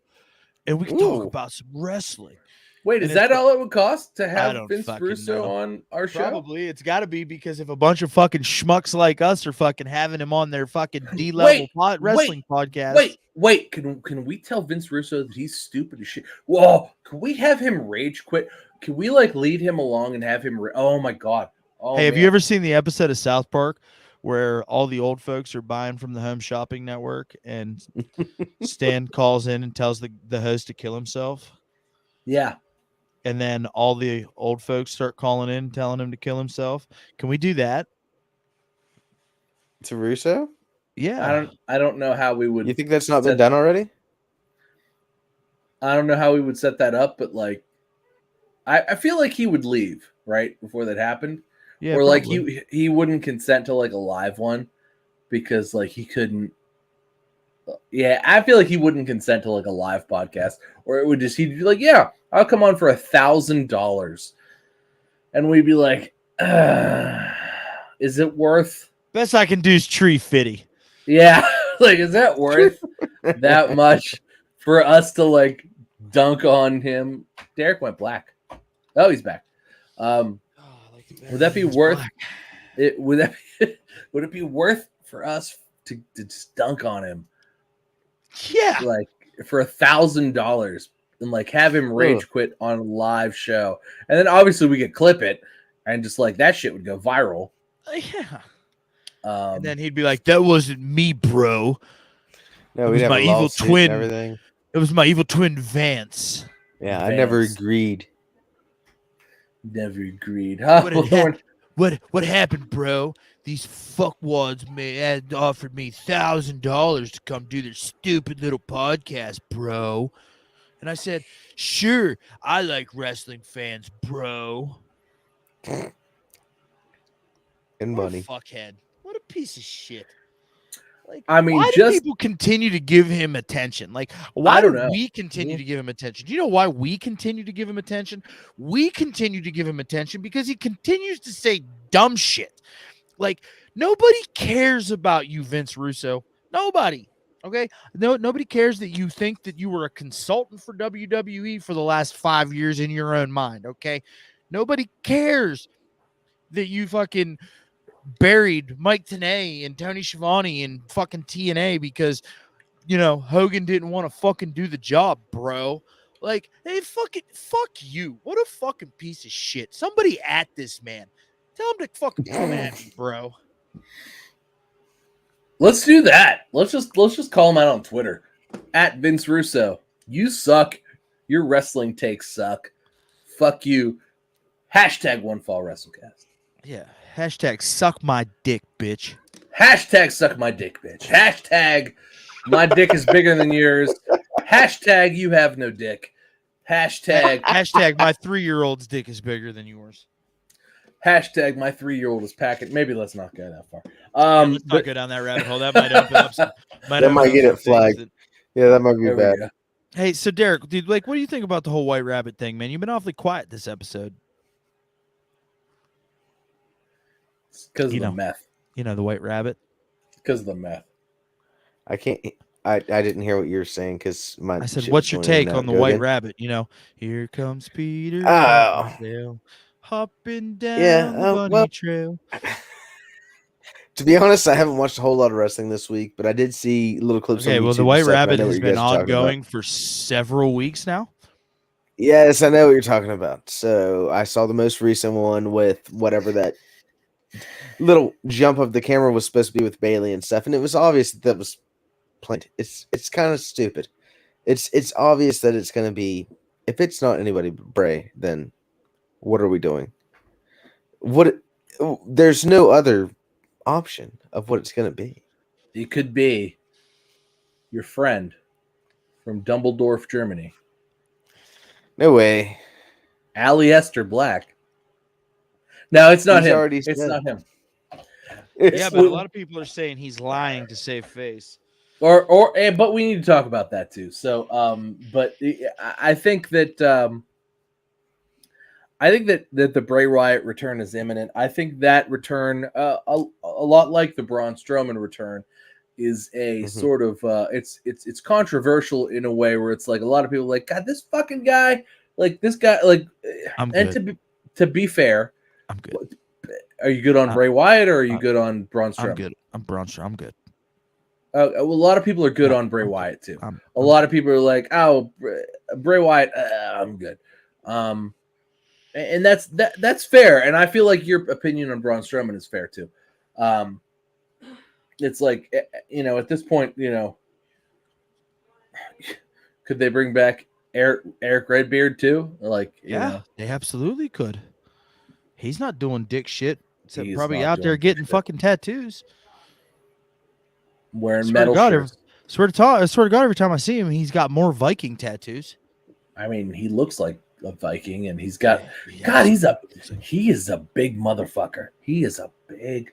and we can talk about some wrestling. Wait, is that all it would cost to have Vince Russo on our show? Probably. It's got to be, because if a bunch of fucking schmucks like us are fucking having him on their fucking D-level wrestling podcast. Wait. Can we tell Vince Russo that he's stupid as shit? Whoa, can we have him rage quit? Can we like lead him along and have him? Oh my god. Oh, hey, have you ever seen the episode of South Park where all the old folks are buying from the Home Shopping Network and Stan calls in and tells the host to kill himself? Yeah. And then all the old folks start calling in, telling him to kill himself. Can we do that? To Russo? Yeah. I don't know how we would. You think that's not been done already? I don't know how we would set that up, but like, I feel like he would leave right before that happened. Yeah. Or probably. like he wouldn't consent to like a live one because like he couldn't. Yeah, I feel like he wouldn't consent to like a live podcast, or it would he'd be like, yeah, I'll come on for $1,000, and we'd be like, is it worth? Best I can do is tree fitty. Yeah, like is that worth that much for us to like dunk on him? Derek went black. Oh, he's back. Would that be worth it? Would it be worth for us to just dunk on him? Yeah, like for $1,000 and like have him rage quit on a live show, and then obviously we could clip it and just like that shit would go viral. Yeah. And then he'd be like, "That wasn't me, bro. No, It we'd was have my a evil lawsuit twin. and everything. It was my evil twin Vance." Yeah, I never Vance. agreed. Never agreed. What happened, bro? These fuckwads had offered me $1,000 to come do their stupid little podcast, bro. And I said, "Sure, I like wrestling fans, bro." And What money. a fuckhead. What a piece of shit. Like, I mean, why do people continue to give him attention? Like, why do we continue to give him attention? Do you know why we continue to give him attention? We continue to give him attention because he continues to say dumb shit. Like, nobody cares about you, Vince Russo. Nobody. Okay? Nobody cares that you think that you were a consultant for WWE for the last 5 years in your own mind. Okay? Nobody cares that you fucking buried Mike Tenay and Tony Schiavone and fucking TNA because, you know, Hogan didn't want to fucking do the job, bro. Like, hey, fuck you. What a fucking piece of shit. Somebody at this man. Tell him to fucking come at me, bro. Let's do that. Let's just call him out on Twitter. At Vince Russo. You suck. Your wrestling takes suck. Fuck you. Hashtag One Fall WrestleCast. Yeah. Hashtag suck my dick, bitch. Hashtag suck my dick, bitch. Hashtag my dick is bigger than yours. Hashtag you have no dick. Hashtag my 3-year-old's dick is bigger than yours. Hashtag my 3-year-old is packing. Maybe let's not go that far. Let's not go down that rabbit hole. That might open up some. That might get it flagged. Yeah, that might be bad. Hey, so Derek, dude, like, what do you think about the whole White Rabbit thing, man? You've been awfully quiet this episode. Because of the meth. You know, the White Rabbit. Because of the meth. I can't. I didn't hear what you were saying because I said, "What's your take on the White Rabbit?" You know, here comes Peter. Oh. Hopping down the bunny trail. To be honest, I haven't watched a whole lot of wrestling this week, but I did see little clips. Okay, well, the White Rabbit has been ongoing for several weeks now. Yes, I know what you're talking about. So I saw the most recent one with whatever that little jump of the camera was supposed to be with Bailey and stuff, and it was obvious that was planned. It's kind of stupid. It's obvious that it's going to be, if it's not anybody but Bray, then what are we doing? There's no other option of what it's going to be. It could be your friend from Dumbledorf, Germany. No way. Alistair Black. No, it's not him. It's not him. Yeah, but a lot of people are saying he's lying to save face. But we need to talk about that too. So, but I think that the Bray Wyatt return is imminent. I think that return, a lot like the Braun Strowman return, is a sort of it's controversial in a way where it's like a lot of people are like, God, this fucking guy, like this guy, like, I'm and good. to be fair, I'm good. Are you good on Bray Wyatt or are you good on Braun Strowman? I'm good. I'm Braun Strowman. I'm good. Well, a lot of people are good on Bray Wyatt too. A lot of people are like, "Oh, Bray Wyatt, I'm good," and that's fair. And I feel like your opinion on Braun Strowman is fair too. It's like, you know, at this point, you know, could they bring back Eric Redbeard too? Like, you know. They absolutely could. He's not doing dick shit. Except probably out there getting fucking tattoos. Wearing metal shirts. I swear to God, every time I see him, he's got more Viking tattoos. I mean, he looks like a Viking, and he's got he is a big motherfucker. He is a big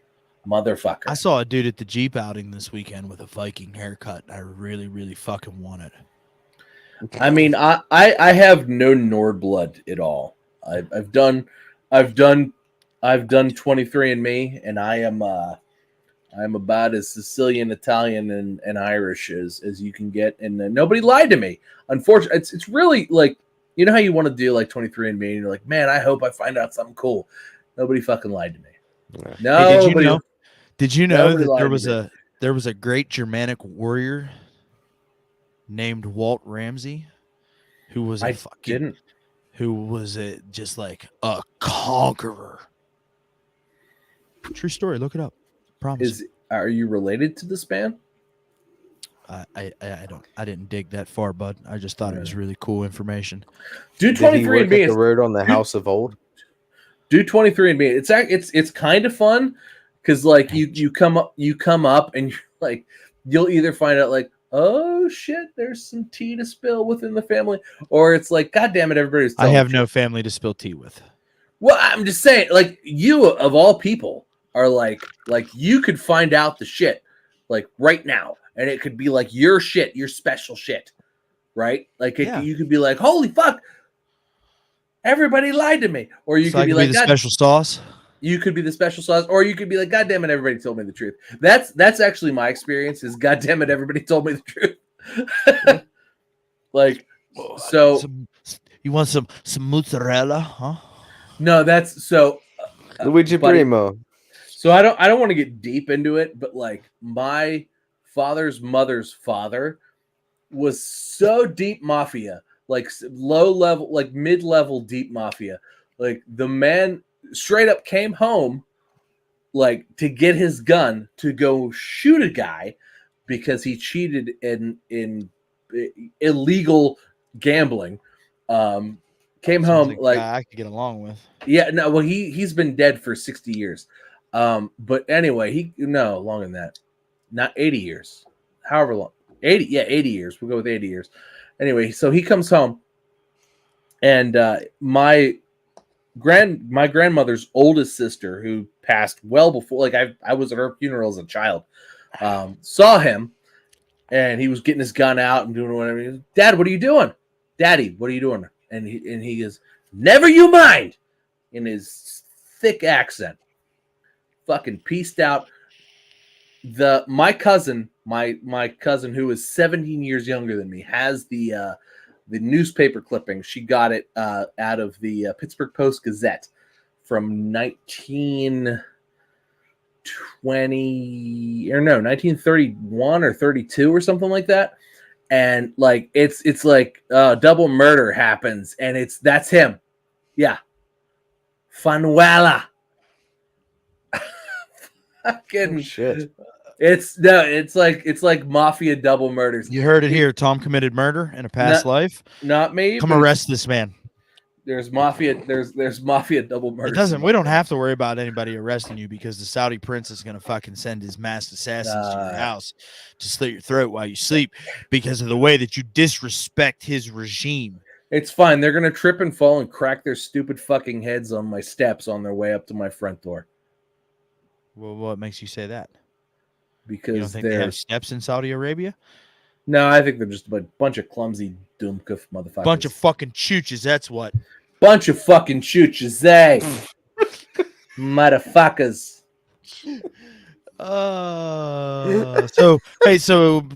motherfucker. I saw a dude at the Jeep outing this weekend with a Viking haircut. I really, really fucking want it. I mean, I have no Nord blood at all. I've done 23andMe, and I'm about as Sicilian, Italian, and Irish as you can get, and nobody lied to me. Unfortunately, it's really like, you know how you want to do like 23andMe, and you're like, man, I hope I find out something cool. Nobody fucking lied to me. No, hey, did you know that there was a great Germanic warrior named Walt Ramsey who was just like a conqueror True story. Look it up. Promise. Are you related to this man? I didn't dig that far, bud. I just thought it was really cool information. Do Did he 23 work at the road on the House of Old? Do 23andMe. It's kind of fun because like you come up and you're like you'll either find out like, oh shit, there's some tea to spill within the family, or it's like, God damn it, everybody's. I have no family to spill tea with. Well, I'm just saying, like, you of all people are like you could find out the shit like right now, and it could be like your shit, your special shit, right? Like you could be like, holy fuck, everybody lied to me, or you could be like, the special sauce. You could be the special sauce, or you could be like, God damn it, everybody told me the truth. That's actually my experience. Is God damn it, everybody told me the truth. Like, so you want some mozzarella, huh? No, that's so. Luigi Primo. So I don't want to get deep into it, but like my father's mother's father was so deep mafia, like low level, like mid-level deep mafia. Like the man straight up came home like to get his gun to go shoot a guy because he cheated in illegal gambling. Came home like I could get along with. Yeah, no, well he's been dead for 60 years. But anyway, longer than that. Not 80 years. However long. 80 years. We'll go with 80 years. Anyway, so he comes home and my grandmother's oldest sister, who passed well before, like I was at her funeral as a child, saw him and he was getting his gun out and doing whatever. He goes, Dad, what are you doing? Daddy, what are you doing? And he goes, never you mind, in his thick accent. Fucking pieced out. My cousin who is 17 years younger than me has the newspaper clipping. She got it out of the Pittsburgh Post-Gazette from 1931 or 32 or something like that. And like it's like double murder happens, and that's him. Yeah. Fanuela. Fucking shit. It's like mafia double murders. You heard it here. Tom committed murder in a past life. Not me. Come arrest this man. There's mafia. There's mafia double murder. We don't have to worry about anybody arresting you because the Saudi prince is gonna fucking send his masked assassins to your house to slit your throat while you sleep because of the way that you disrespect his regime. It's fine. They're gonna trip and fall and crack their stupid fucking heads on my steps on their way up to my front door. Well, what makes you say that? Because you don't think they have steps in Saudi Arabia? No, I think they're just a bunch of clumsy doomkoof motherfuckers. Bunch of fucking chooches, that's what. Bunch of fucking chooches, they. Motherfuckers. So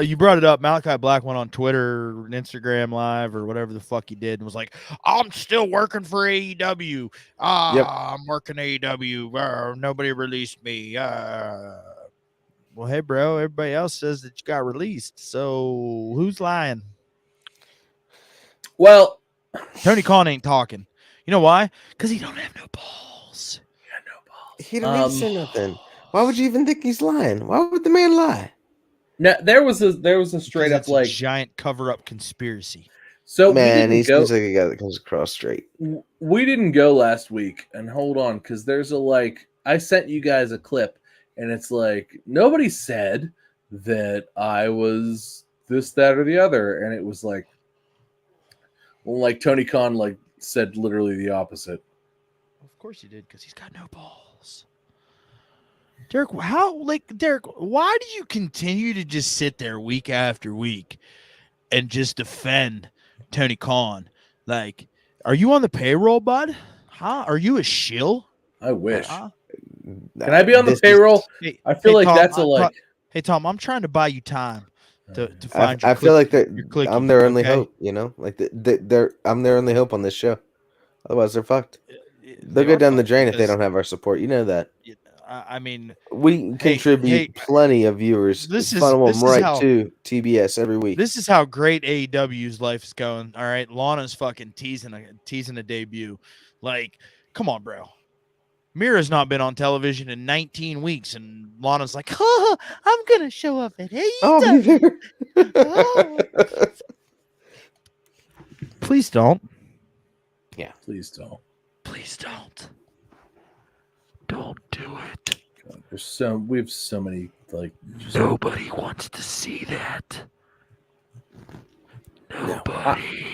you brought it up. Malachi Black went on Twitter and Instagram Live or whatever the fuck he did and was like, I'm still working for AEW. I'm working AEW. Nobody released me. Well, hey, bro, everybody else says that you got released. So who's lying? Well, Tony Khan ain't talking. You know why? Because he don't have no balls. He don't even say nothing. Why would you even think he's lying? Why would the man lie? No, there was a straight up like giant cover up conspiracy. So man, he seems like a guy that comes across straight. We didn't go last week, and hold on, because there's I sent you guys a clip, and it's like nobody said that I was this, that, or the other, and it was like, well, like Tony Khan said literally the opposite. Of course he did, because he's got no balls. Derek, why do you continue to just sit there week after week and just defend Tony Khan? Like, are you on the payroll, bud? Huh? Are you a shill? I wish. Can I be on the payroll? I feel like Tom, that's Hey, Tom, I'm trying to buy you time to find I feel like I'm their only hope, you know? Like, I'm their only hope on this show. Otherwise, they're fucked. They'll go down the drain if they don't have our support. You know that. I mean, we contribute plenty of viewers. This is right to TBS every week. This is how great AEW's life is going. All right, Lana's fucking teasing a debut. Like, come on, bro. Mira's not been on television in 19 weeks, and Lana's like, "Oh, I'm gonna show up at I'll be AEW." there. Oh. Please don't. Yeah, please don't. Please don't. Don't do it. God, we have so many like. Nobody wants to see that. Nobody.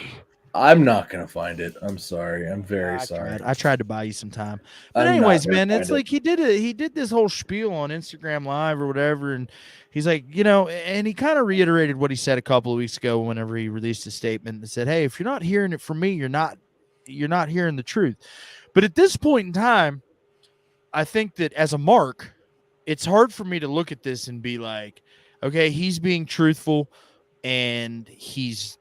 I'm not gonna find it. I'm sorry. I'm very sorry. I tried to buy you some time, but I'm anyways, not gonna man, find it's it. like he did this whole spiel on Instagram Live or whatever, and he's like, and he kind of reiterated what he said a couple of weeks ago whenever he released a statement and said, "Hey, if you're not hearing it from me, you're not hearing the truth." But at this point in time, I think that as a mark, it's hard for me to look at this and be like, okay, he's being truthful and he's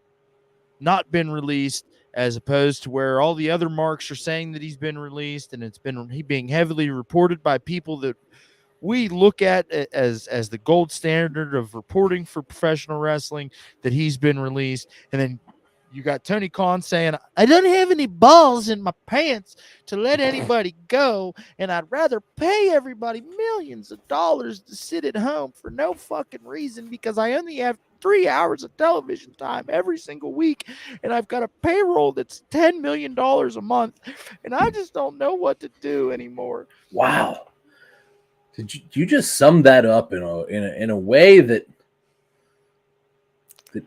not been released, as opposed to where all the other marks are saying that he's been released, and it's been he being heavily reported by people that we look at as the gold standard of reporting for professional wrestling, that he's been released. And then you got Tony Khan saying, "I don't have any balls in my pants to let anybody go, and I'd rather pay everybody millions of dollars to sit at home for no fucking reason because I only have 3 hours of television time every single week, and I've got a payroll that's $10 million a month, and I just don't know what to do anymore." Wow. Did you just sum that up in a way that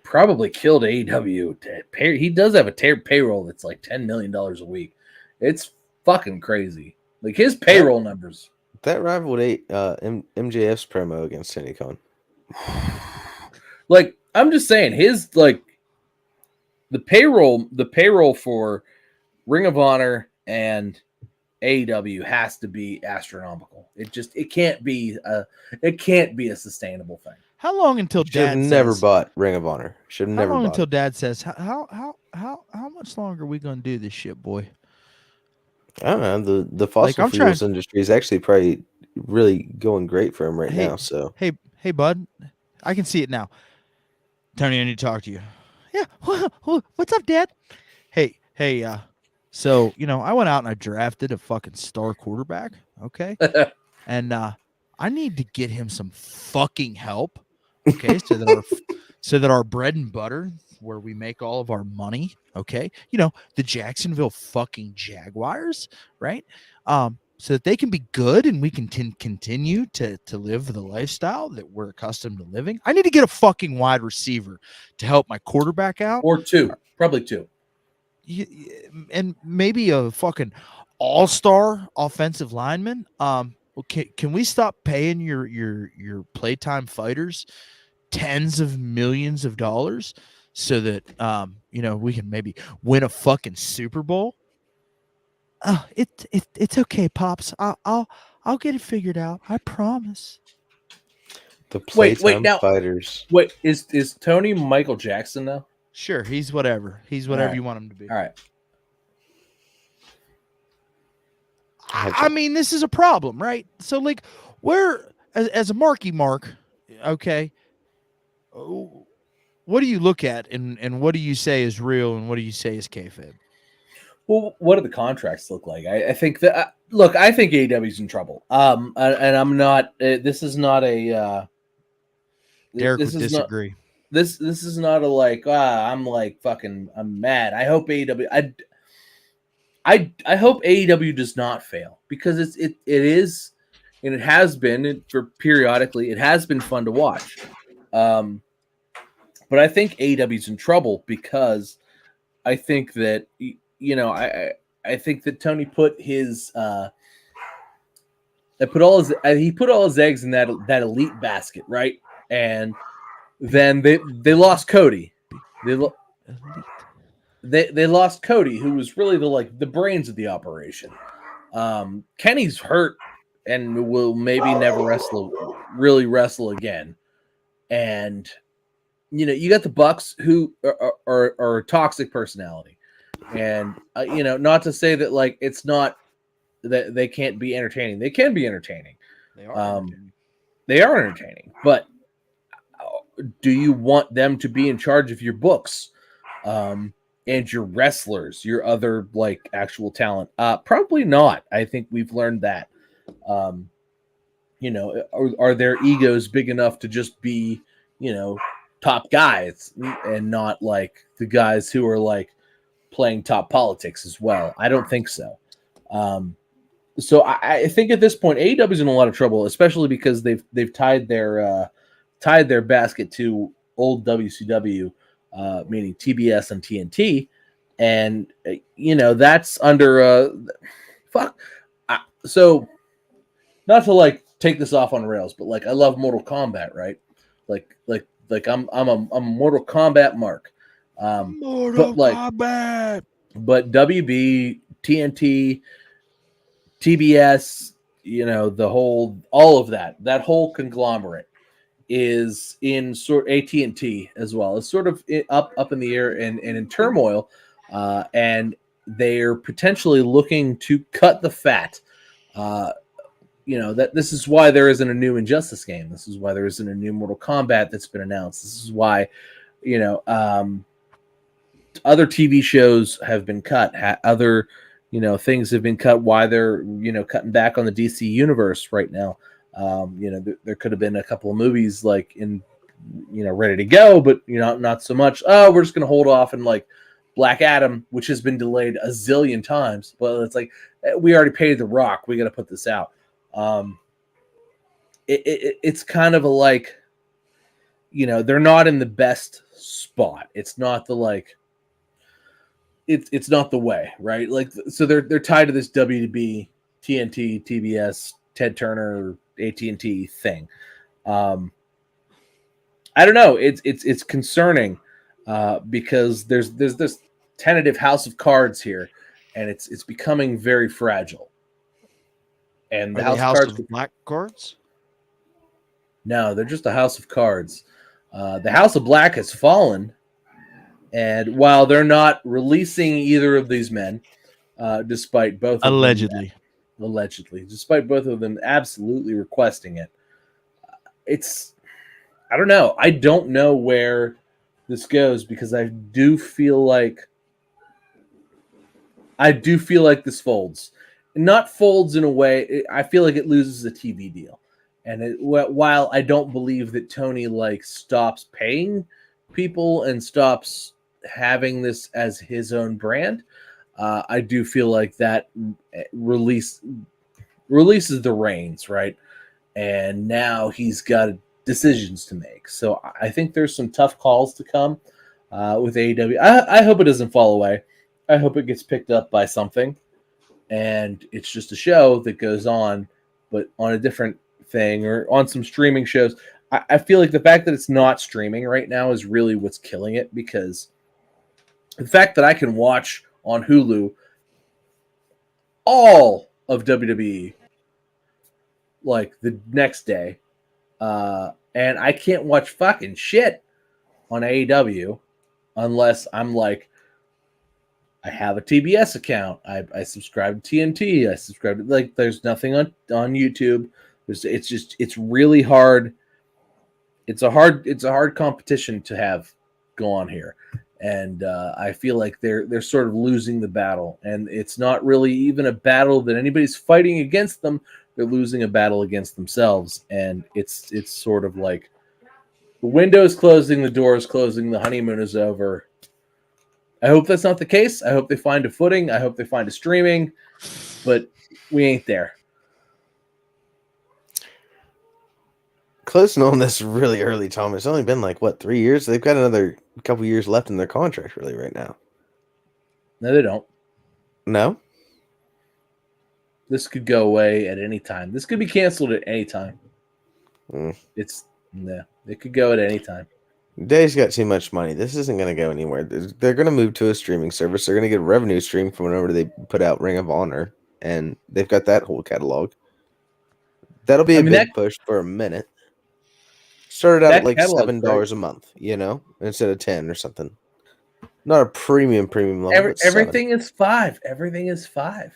probably killed AEW? He does have a payroll that's like $10 million a week. It's fucking crazy. Like his payroll numbers. That rivaled MJF's promo against Tony Khan. Like I'm just saying, his like the payroll for Ring of Honor and AEW has to be astronomical. It can't be a sustainable thing. How long until Dad never bought Ring of Honor? Should have never. How long bought until it. Dad says, how much longer are we gonna do this shit, boy? I don't know. The fossil fuels industry is actually probably really going great for him right now. So hey, bud, I can see it now. Tony, I need to talk to you. Yeah, what's up, Dad? Hey, so I went out and I drafted a fucking star quarterback. Okay, and I need to get him some fucking help. Okay, so that our bread and butter, where we make all of our money, okay, the Jacksonville fucking Jaguars, right? So that they can be good and we can continue to live the lifestyle that we're accustomed to living. I need to get a fucking wide receiver to help my quarterback out, or probably two, and maybe a fucking all-star offensive lineman. Can we stop paying your playtime fighters tens of millions of dollars so that we can maybe win a fucking Super Bowl? It's okay, Pops. I'll get it figured out. I promise. The playtime fighters. Wait, is Tony Michael Jackson now? Sure, he's whatever. He's whatever you want him to be. All right. I mean, this is a problem, right? So, like, where as a marky mark, okay, what do you look at and what do you say is real and what do you say is kayfabe? Well, what do the contracts look like? I think that look, I think AEW's in trouble. And I'm not. This is not a. Derek would disagree. This is not a like. I'm like fucking. I'm mad. I hope AEW. I hope AEW does not fail because it is, and it has been for periodically. It has been fun to watch. But I think AEW's in trouble because I think that I think that Tony put his he put all his eggs in that elite basket, right? And then they lost Cody. They lost Cody, who was really the brains of the operation. Kenny's hurt and will maybe never really wrestle again. And you got the Bucks who are a toxic personality. And not to say that like it's not that they can't be entertaining. They can be entertaining. They are entertaining. They are entertaining. But do you want them to be in charge of your books? and your wrestlers, your other like actual talent? Probably not. I think we've learned that. You know, are their egos big enough to just be, you know, top guys and not like the guys who are like playing top politics as well? I don't think so. So I think at this point AEW's in a lot of trouble, especially because they've tied their basket to old WCW, meaning TBS and TNT, and you know that's under fuck. So not to like take this off on rails, but like I love Mortal Kombat, right? Like I'm a Mortal Kombat mark. Mortal Kombat. But WB, TNT, TBS, you know, all of that whole conglomerate is in sort AT&T as well. It's sort of up in the air and in turmoil, and they're potentially looking to cut the fat. You know, that this is why there isn't a new Injustice game. This is why there isn't a new Mortal Kombat that's been announced. This is why, you know, other TV shows have been cut. Other, you know, things have been cut. Why they're, you know, cutting back on the DC universe right now. You know, there could have been a couple of movies like in, you know, ready to go, but you know, not so much. Oh, we're just going to hold off and like Black Adam, which has been delayed a zillion times. But it's like we already paid The Rock. We got to put this out. It's kind of a like, you know, they're not in the best spot. It's not the like. It's not the way, right? Like, so they're tied to this WB, TNT, TBS, Ted Turner, AT&T thing. I don't know. It's concerning because there's this tentative house of cards here, and it's becoming very fragile. And the house of black cards? No, they're just a house of cards. The House of Black has fallen. And while they're not releasing either of these men, despite both of allegedly, despite both of them absolutely requesting it, I don't know. I don't know where this goes because I do feel like this folds. Not folds in a way. I feel like it loses a TV deal. And while I don't believe that Tony like stops paying people and stops having this as his own brand, I do feel like that releases the reins, right? And now he's got decisions to make. So I think there's some tough calls to come with AEW. I hope it doesn't fall away. I hope it gets picked up by something, and it's just a show that goes on, but on a different thing or on some streaming shows. I feel like the fact that it's not streaming right now is really what's killing it, because the fact that I can watch on Hulu all of WWE like the next day, and I can't watch fucking shit on AEW unless I'm like, I have a TBS account. I subscribe to TNT. I subscribe to, like, there's nothing on YouTube. It's really hard. It's a hard competition to have go on here. And I feel like they're sort of losing the battle. And it's not really even a battle that anybody's fighting against them. They're losing a battle against themselves. And it's sort of like the window is closing, the door is closing, the honeymoon is over. I hope that's not the case. I hope they find a footing. I hope they find a streaming. But we ain't there. Closing on this really early, Tom. It's only been like, what, 3 years? They've got another couple years left in their contract really right now. No, they don't. No? This could go away at any time. This could be canceled at any time. It could go at any time. Dave's got too much money. This isn't going to go anywhere. They're going to move to a streaming service. They're going to get a revenue stream from whenever they put out Ring of Honor, and they've got that whole catalog. That'll be a big push for a minute. Started out at like $7 a month, you know, instead of 10 or something. Not a premium level. Everything is $5. Everything is $5.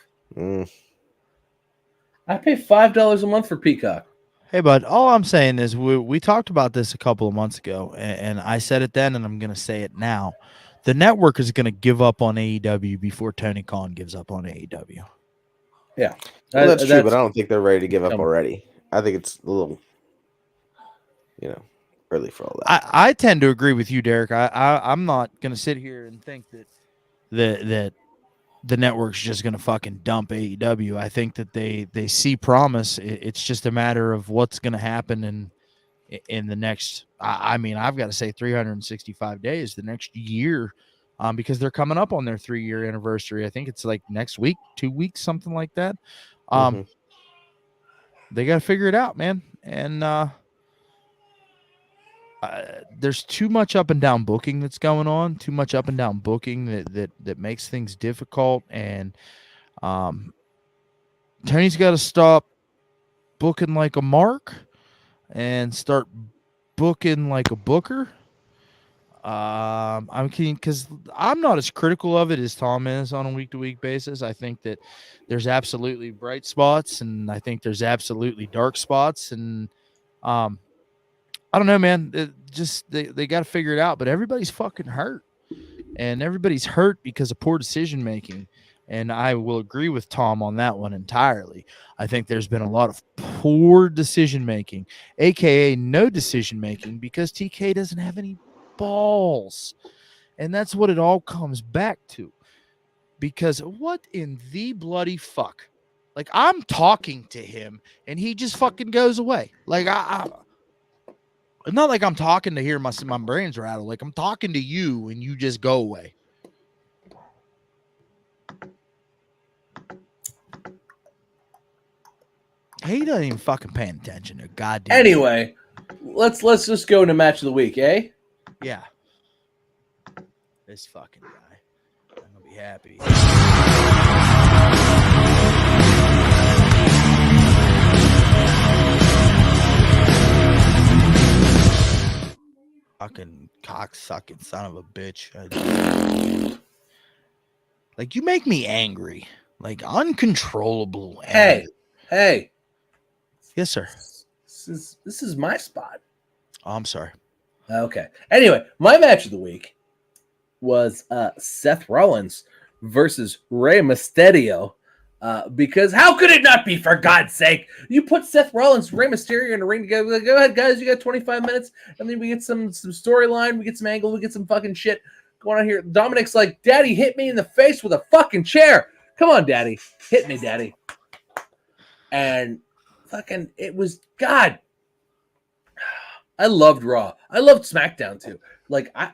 I pay $5 a month for Peacock. Hey, bud, all I'm saying is we talked about this a couple of months ago, and I said it then, and I'm going to say it now. the network is going to give up on AEW before Tony Khan gives up on AEW. Yeah, well, that's true, but I don't think they're ready to give up already. I think it's a little, early for all that. I tend to agree with you, Derek. I'm not going to sit here and think that the network's just going to fucking dump AEW. I think that they see promise. It's just a matter of what's going to happen in the next. I mean, I've got to say 365 days, the next year, because they're coming up on their 3-year anniversary. I think it's like next week, 2 weeks, something like that. They got to figure it out, man. And there's too much up and down booking that's going on. Too much up and down booking that makes things difficult. And Tony's got to stop booking like a mark and start booking like a booker. I'm kidding, because I'm not as critical of it as Tom is on a week-to-week basis. I think that there's absolutely bright spots, and I think there's absolutely dark spots, and I don't know, man. They got to figure it out, but everybody's fucking hurt, and everybody's hurt because of poor decision making. And I will agree with Tom on that one entirely. I think there's been a lot of poor decision making, aka no decision making, because TK doesn't have any balls. And that's what it all comes back to. Because what in the bloody fuck? Like, I'm talking to him and he just fucking goes away. Like, it's not like I'm talking to hear my brains rattle. Like, I'm talking to you and you just go away. He doesn't even fucking paying attention to goddamn. Anyway, let's just go into match of the week, eh? Yeah. This fucking guy. I'm gonna be happy. Fucking cocksucking son of a bitch. Like, you make me angry. Like, uncontrollable anger. Hey. Yes, sir. This is my spot. Oh, I'm sorry. Okay. Anyway, my match of the week was Seth Rollins versus Rey Mysterio. Because how could it not be, for God's sake? You put Seth Rollins, Rey Mysterio in the ring together. Like, go ahead, guys. You got 25 minutes. And then we get some storyline. We get some angle. We get some fucking shit going on here. Dominic's like, Daddy hit me in the face with a fucking chair. Come on, Daddy. Hit me, Daddy. And fucking, it was, God. I loved Raw. I loved SmackDown too. Like, I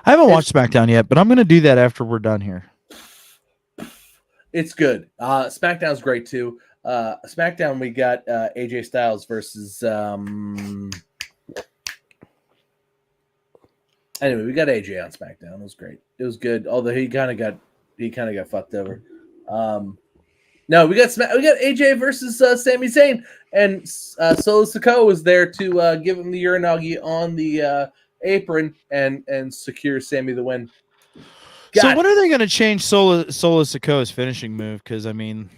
haven't watched SmackDown yet, but I'm going to do that after we're done here. It's good. SmackDown's great too. SmackDown, we got AJ Styles versus. Anyway, we got AJ on SmackDown. It was great. It was good. Although he kind of got fucked over. No, we got AJ versus Sami Zayn, and Solo Sikoa was there to give him the Uranagi on the apron and secure Sami the win. So when are they going to change Solo Sikoa's finishing move? Because I mean,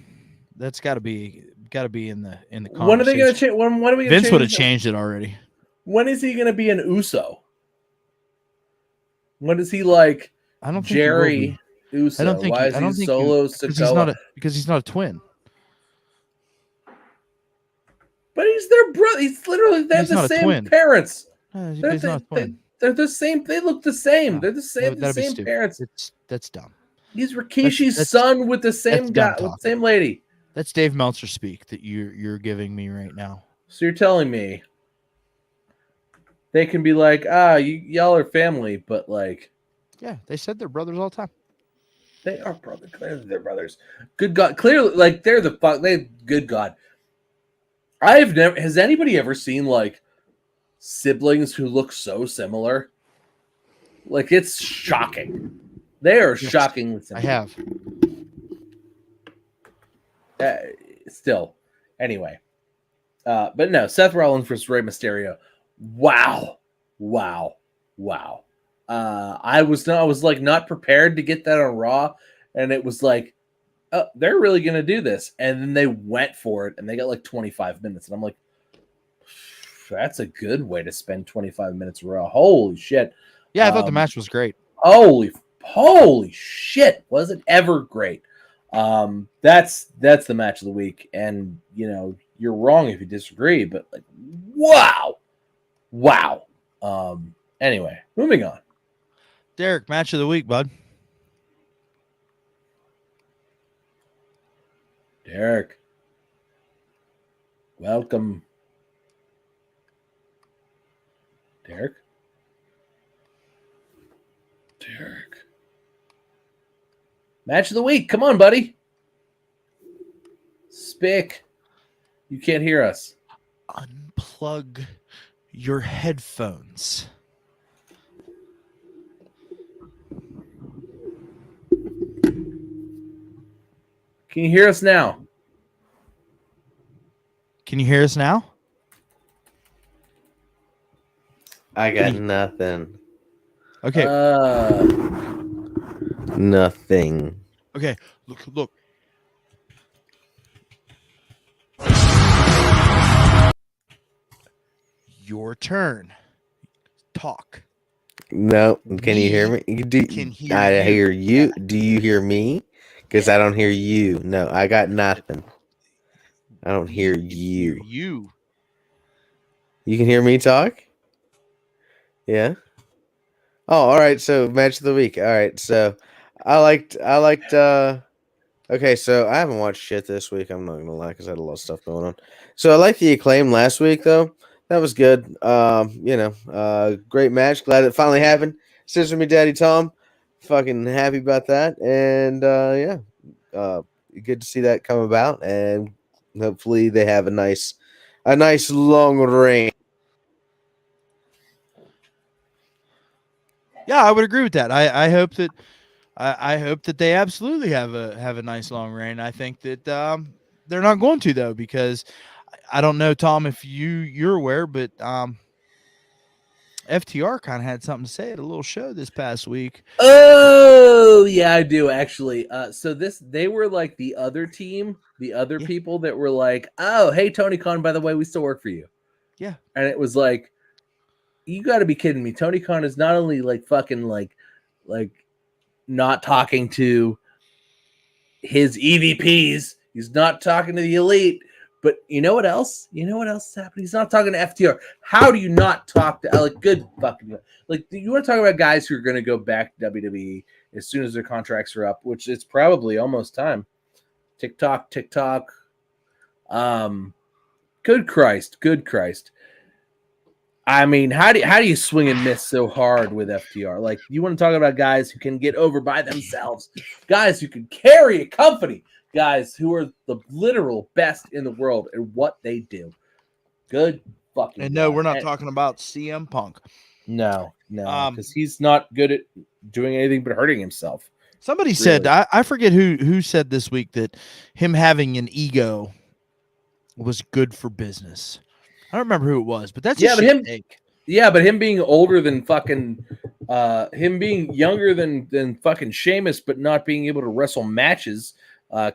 that's got to be in the conversation. When are they going to change? When are we? Vince would have changed it already. When is he going to be an Uso? When is he like? I don't think Jerry Uso. I don't think. Why is he Solo Sikoa? Because he's not a twin. But he's their brother. He's literally they have the same parents. He's not a twin. They're the same. They look the same. No, they're the same. The same parents. That's dumb. He's Rikishi's son with the same guy, with the same lady. That's Dave Meltzer speak that you're giving me right now. So you're telling me they can be like, y'all are family, but like, yeah, they said they're brothers all the time. They are brothers. Clearly, they're brothers. Good God, clearly, like they're the fuck. Good God. Has anybody ever seen like siblings who look so similar? Like, it's shocking. They are shockingly similar. I have. Still, anyway. But no, Seth Rollins versus Rey Mysterio. Wow. I was like not prepared to get that on Raw, and it was like, oh, they're really gonna do this, and then they went for it, and they got like 25 minutes, and I'm like, that's a good way to spend 25 minutes of Raw. Holy shit! Yeah, I thought the match was great. Holy shit, was it ever great. That's the match of the week, and you're wrong if you disagree, but like, wow. Anyway, moving on. Derek, match of the week, bud. Derek, welcome. Derek. Match of the week. Come on, buddy. Spick. You can't hear us. Unplug your headphones. Can you hear us now? Can you hear us now? I got nothing. Okay. Nothing. Okay. Look. Your turn. Talk. No. Can you hear me? I hear you. Do you hear me? Because I don't hear you. No, I got nothing. I don't hear you. You can hear me talk? Yeah. Oh, all right. So match of the week. All right. So I liked okay, so I haven't watched shit this week. I'm not gonna lie, because I had a lot of stuff going on. So I liked the Acclaim last week though. That was good. Great match. Glad it finally happened. Sister me, Daddy Tom. Fucking happy about that. And good to see that come about. And hopefully they have a nice long reign. Yeah, I would agree with that. I hope that I hope that they absolutely have a nice long reign. I think that they're not going to, though, because I don't know, Tom, if you're aware, but FTR kind of had something to say at a little show this past week. Oh, yeah, I do actually. So they were like the other team, the other people that were like, "Oh, hey, Tony Khan, by the way, we still work for you." Yeah. And it was like, you got to be kidding me. Tony Khan is not only like fucking like not talking to his EVPs, he's not talking to the elite, but you know what else? You know what else is happening? He's not talking to FTR. How do you not talk to like good fucking like? You want to talk about guys who are going to go back to WWE as soon as their contracts are up, which it's probably almost time. TikTok. Good Christ. I mean, how do you swing and miss so hard with FTR? Like, you want to talk about guys who can get over by themselves, guys who can carry a company, guys who are the literal best in the world at what they do. Good fucking. And no, we're not talking about CM Punk. No, because he's not good at doing anything but hurting himself. Somebody really said, I forget who said this week that him having an ego was good for business. I don't remember who it was, but that's but him being older than fucking him being younger than fucking Sheamus, but not being able to wrestle matches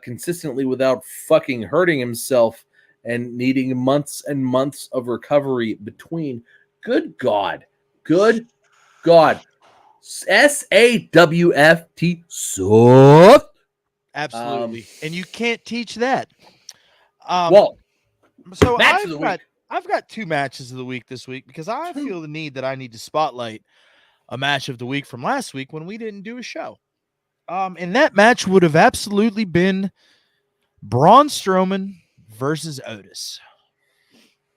consistently without fucking hurting himself and needing months and months of recovery between. Good God. SAWFT sucked. Absolutely. And you can't teach that. So I've got two matches of the week this week because I feel the need that I need to spotlight a match of the week from last week when we didn't do a show. And that match would have absolutely been Braun Strowman versus Otis.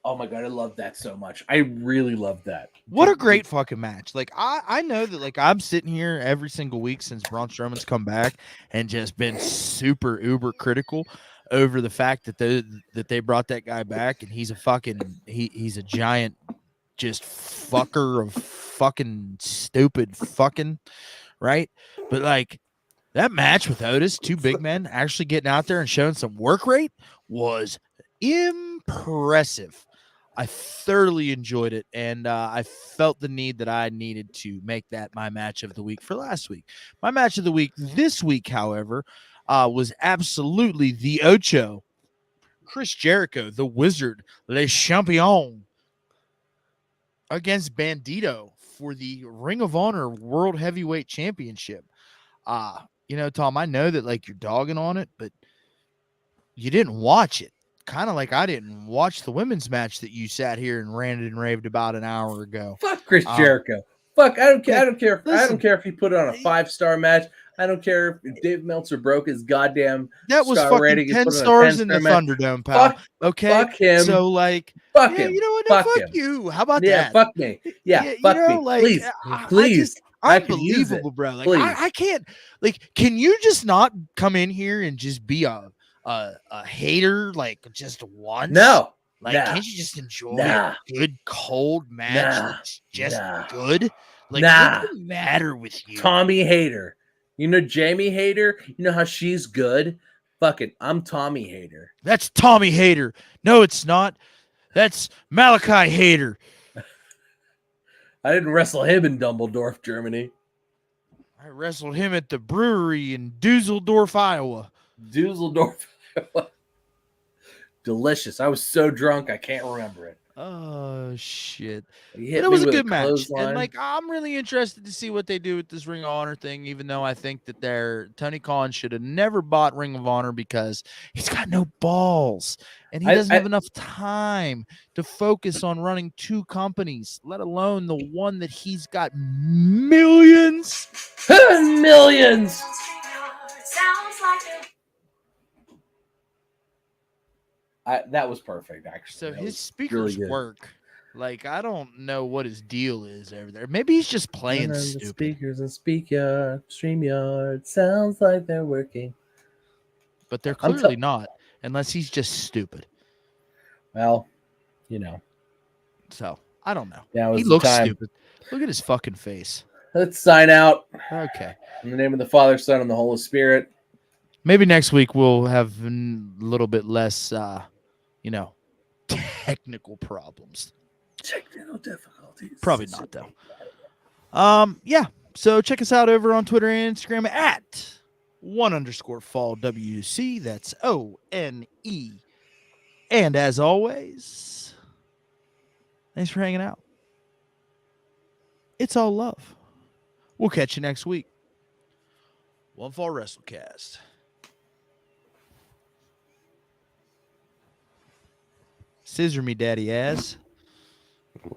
Oh my God, I love that so much. I really love that. What a great fucking match. Like, I know that, like, I'm sitting here every single week since Braun Strowman's come back and just been super uber critical over the fact that they brought that guy back, and he's a fucking he's a giant just fucker of fucking stupid fucking, right? But like that match with Otis, two big men actually getting out there and showing some work rate was impressive. I thoroughly enjoyed it, and I felt the need that I needed to make that my match of the week for last week. My match of the week this week, however, was absolutely the Ocho, Chris Jericho, the Wizard, Le Champion, against Bandito for the Ring of Honor World Heavyweight Championship. Tom, I know that like you're dogging on it, but you didn't watch it. Kind of like I didn't watch the women's match that you sat here and ranted and raved about an hour ago. Fuck Chris Jericho. Fuck, I don't care. I don't care. Listen, I don't care if he put it on a 5-star match. I don't care if Dave Meltzer broke his goddamn that was star fucking rating. 10 stars in the Thunderdome, pal. Okay, fuck him. So like, fuck him. You know what? No, fuck him. you. How about that? Yeah, fuck me. Yeah, fuck me. Like, Please. Unbelievable, bro. Like, I can't. Like, can you just not come in here and just be a hater like just once? No. Like, can't you just enjoy a good cold match that's just good? Like, what's the matter with you? Tommy Hater. You know Jamie Hater? You know how she's good? Fuck it. I'm Tommy Hater. That's Tommy Hater. No, it's not. That's Malachi Hater. I didn't wrestle him in Dusseldorf, Germany. I wrestled him at the brewery in Dusseldorf, Iowa. Dusseldorf, Iowa. Delicious. I was so drunk I can't remember it. Oh shit! It was a good match, and like I'm really interested to see what they do with this Ring of Honor thing. Even though I think that Tony Khan should have never bought Ring of Honor because he's got no balls and he doesn't have enough time to focus on running 2 companies, let alone the one that he's got millions. Millions. That was perfect, actually. So his speakers really work. Like, I don't know what his deal is over there. Maybe he's just playing stupid. The speakers in StreamYard sounds like they're working. But they're clearly not, unless he's just stupid. Well, you know. So, I don't know. Yeah, he looks stupid. Look at his fucking face. Let's sign out. Okay. In the name of the Father, Son, and the Holy Spirit. Maybe next week we'll have a little bit less, technical problems. Technical difficulties. Probably not, though. Yeah. So check us out over on Twitter and Instagram at @1_fall WC. That's ONE. And as always, thanks for hanging out. It's all love. We'll catch you next week. One Fall WrestleCast. Scissor me, daddy ass.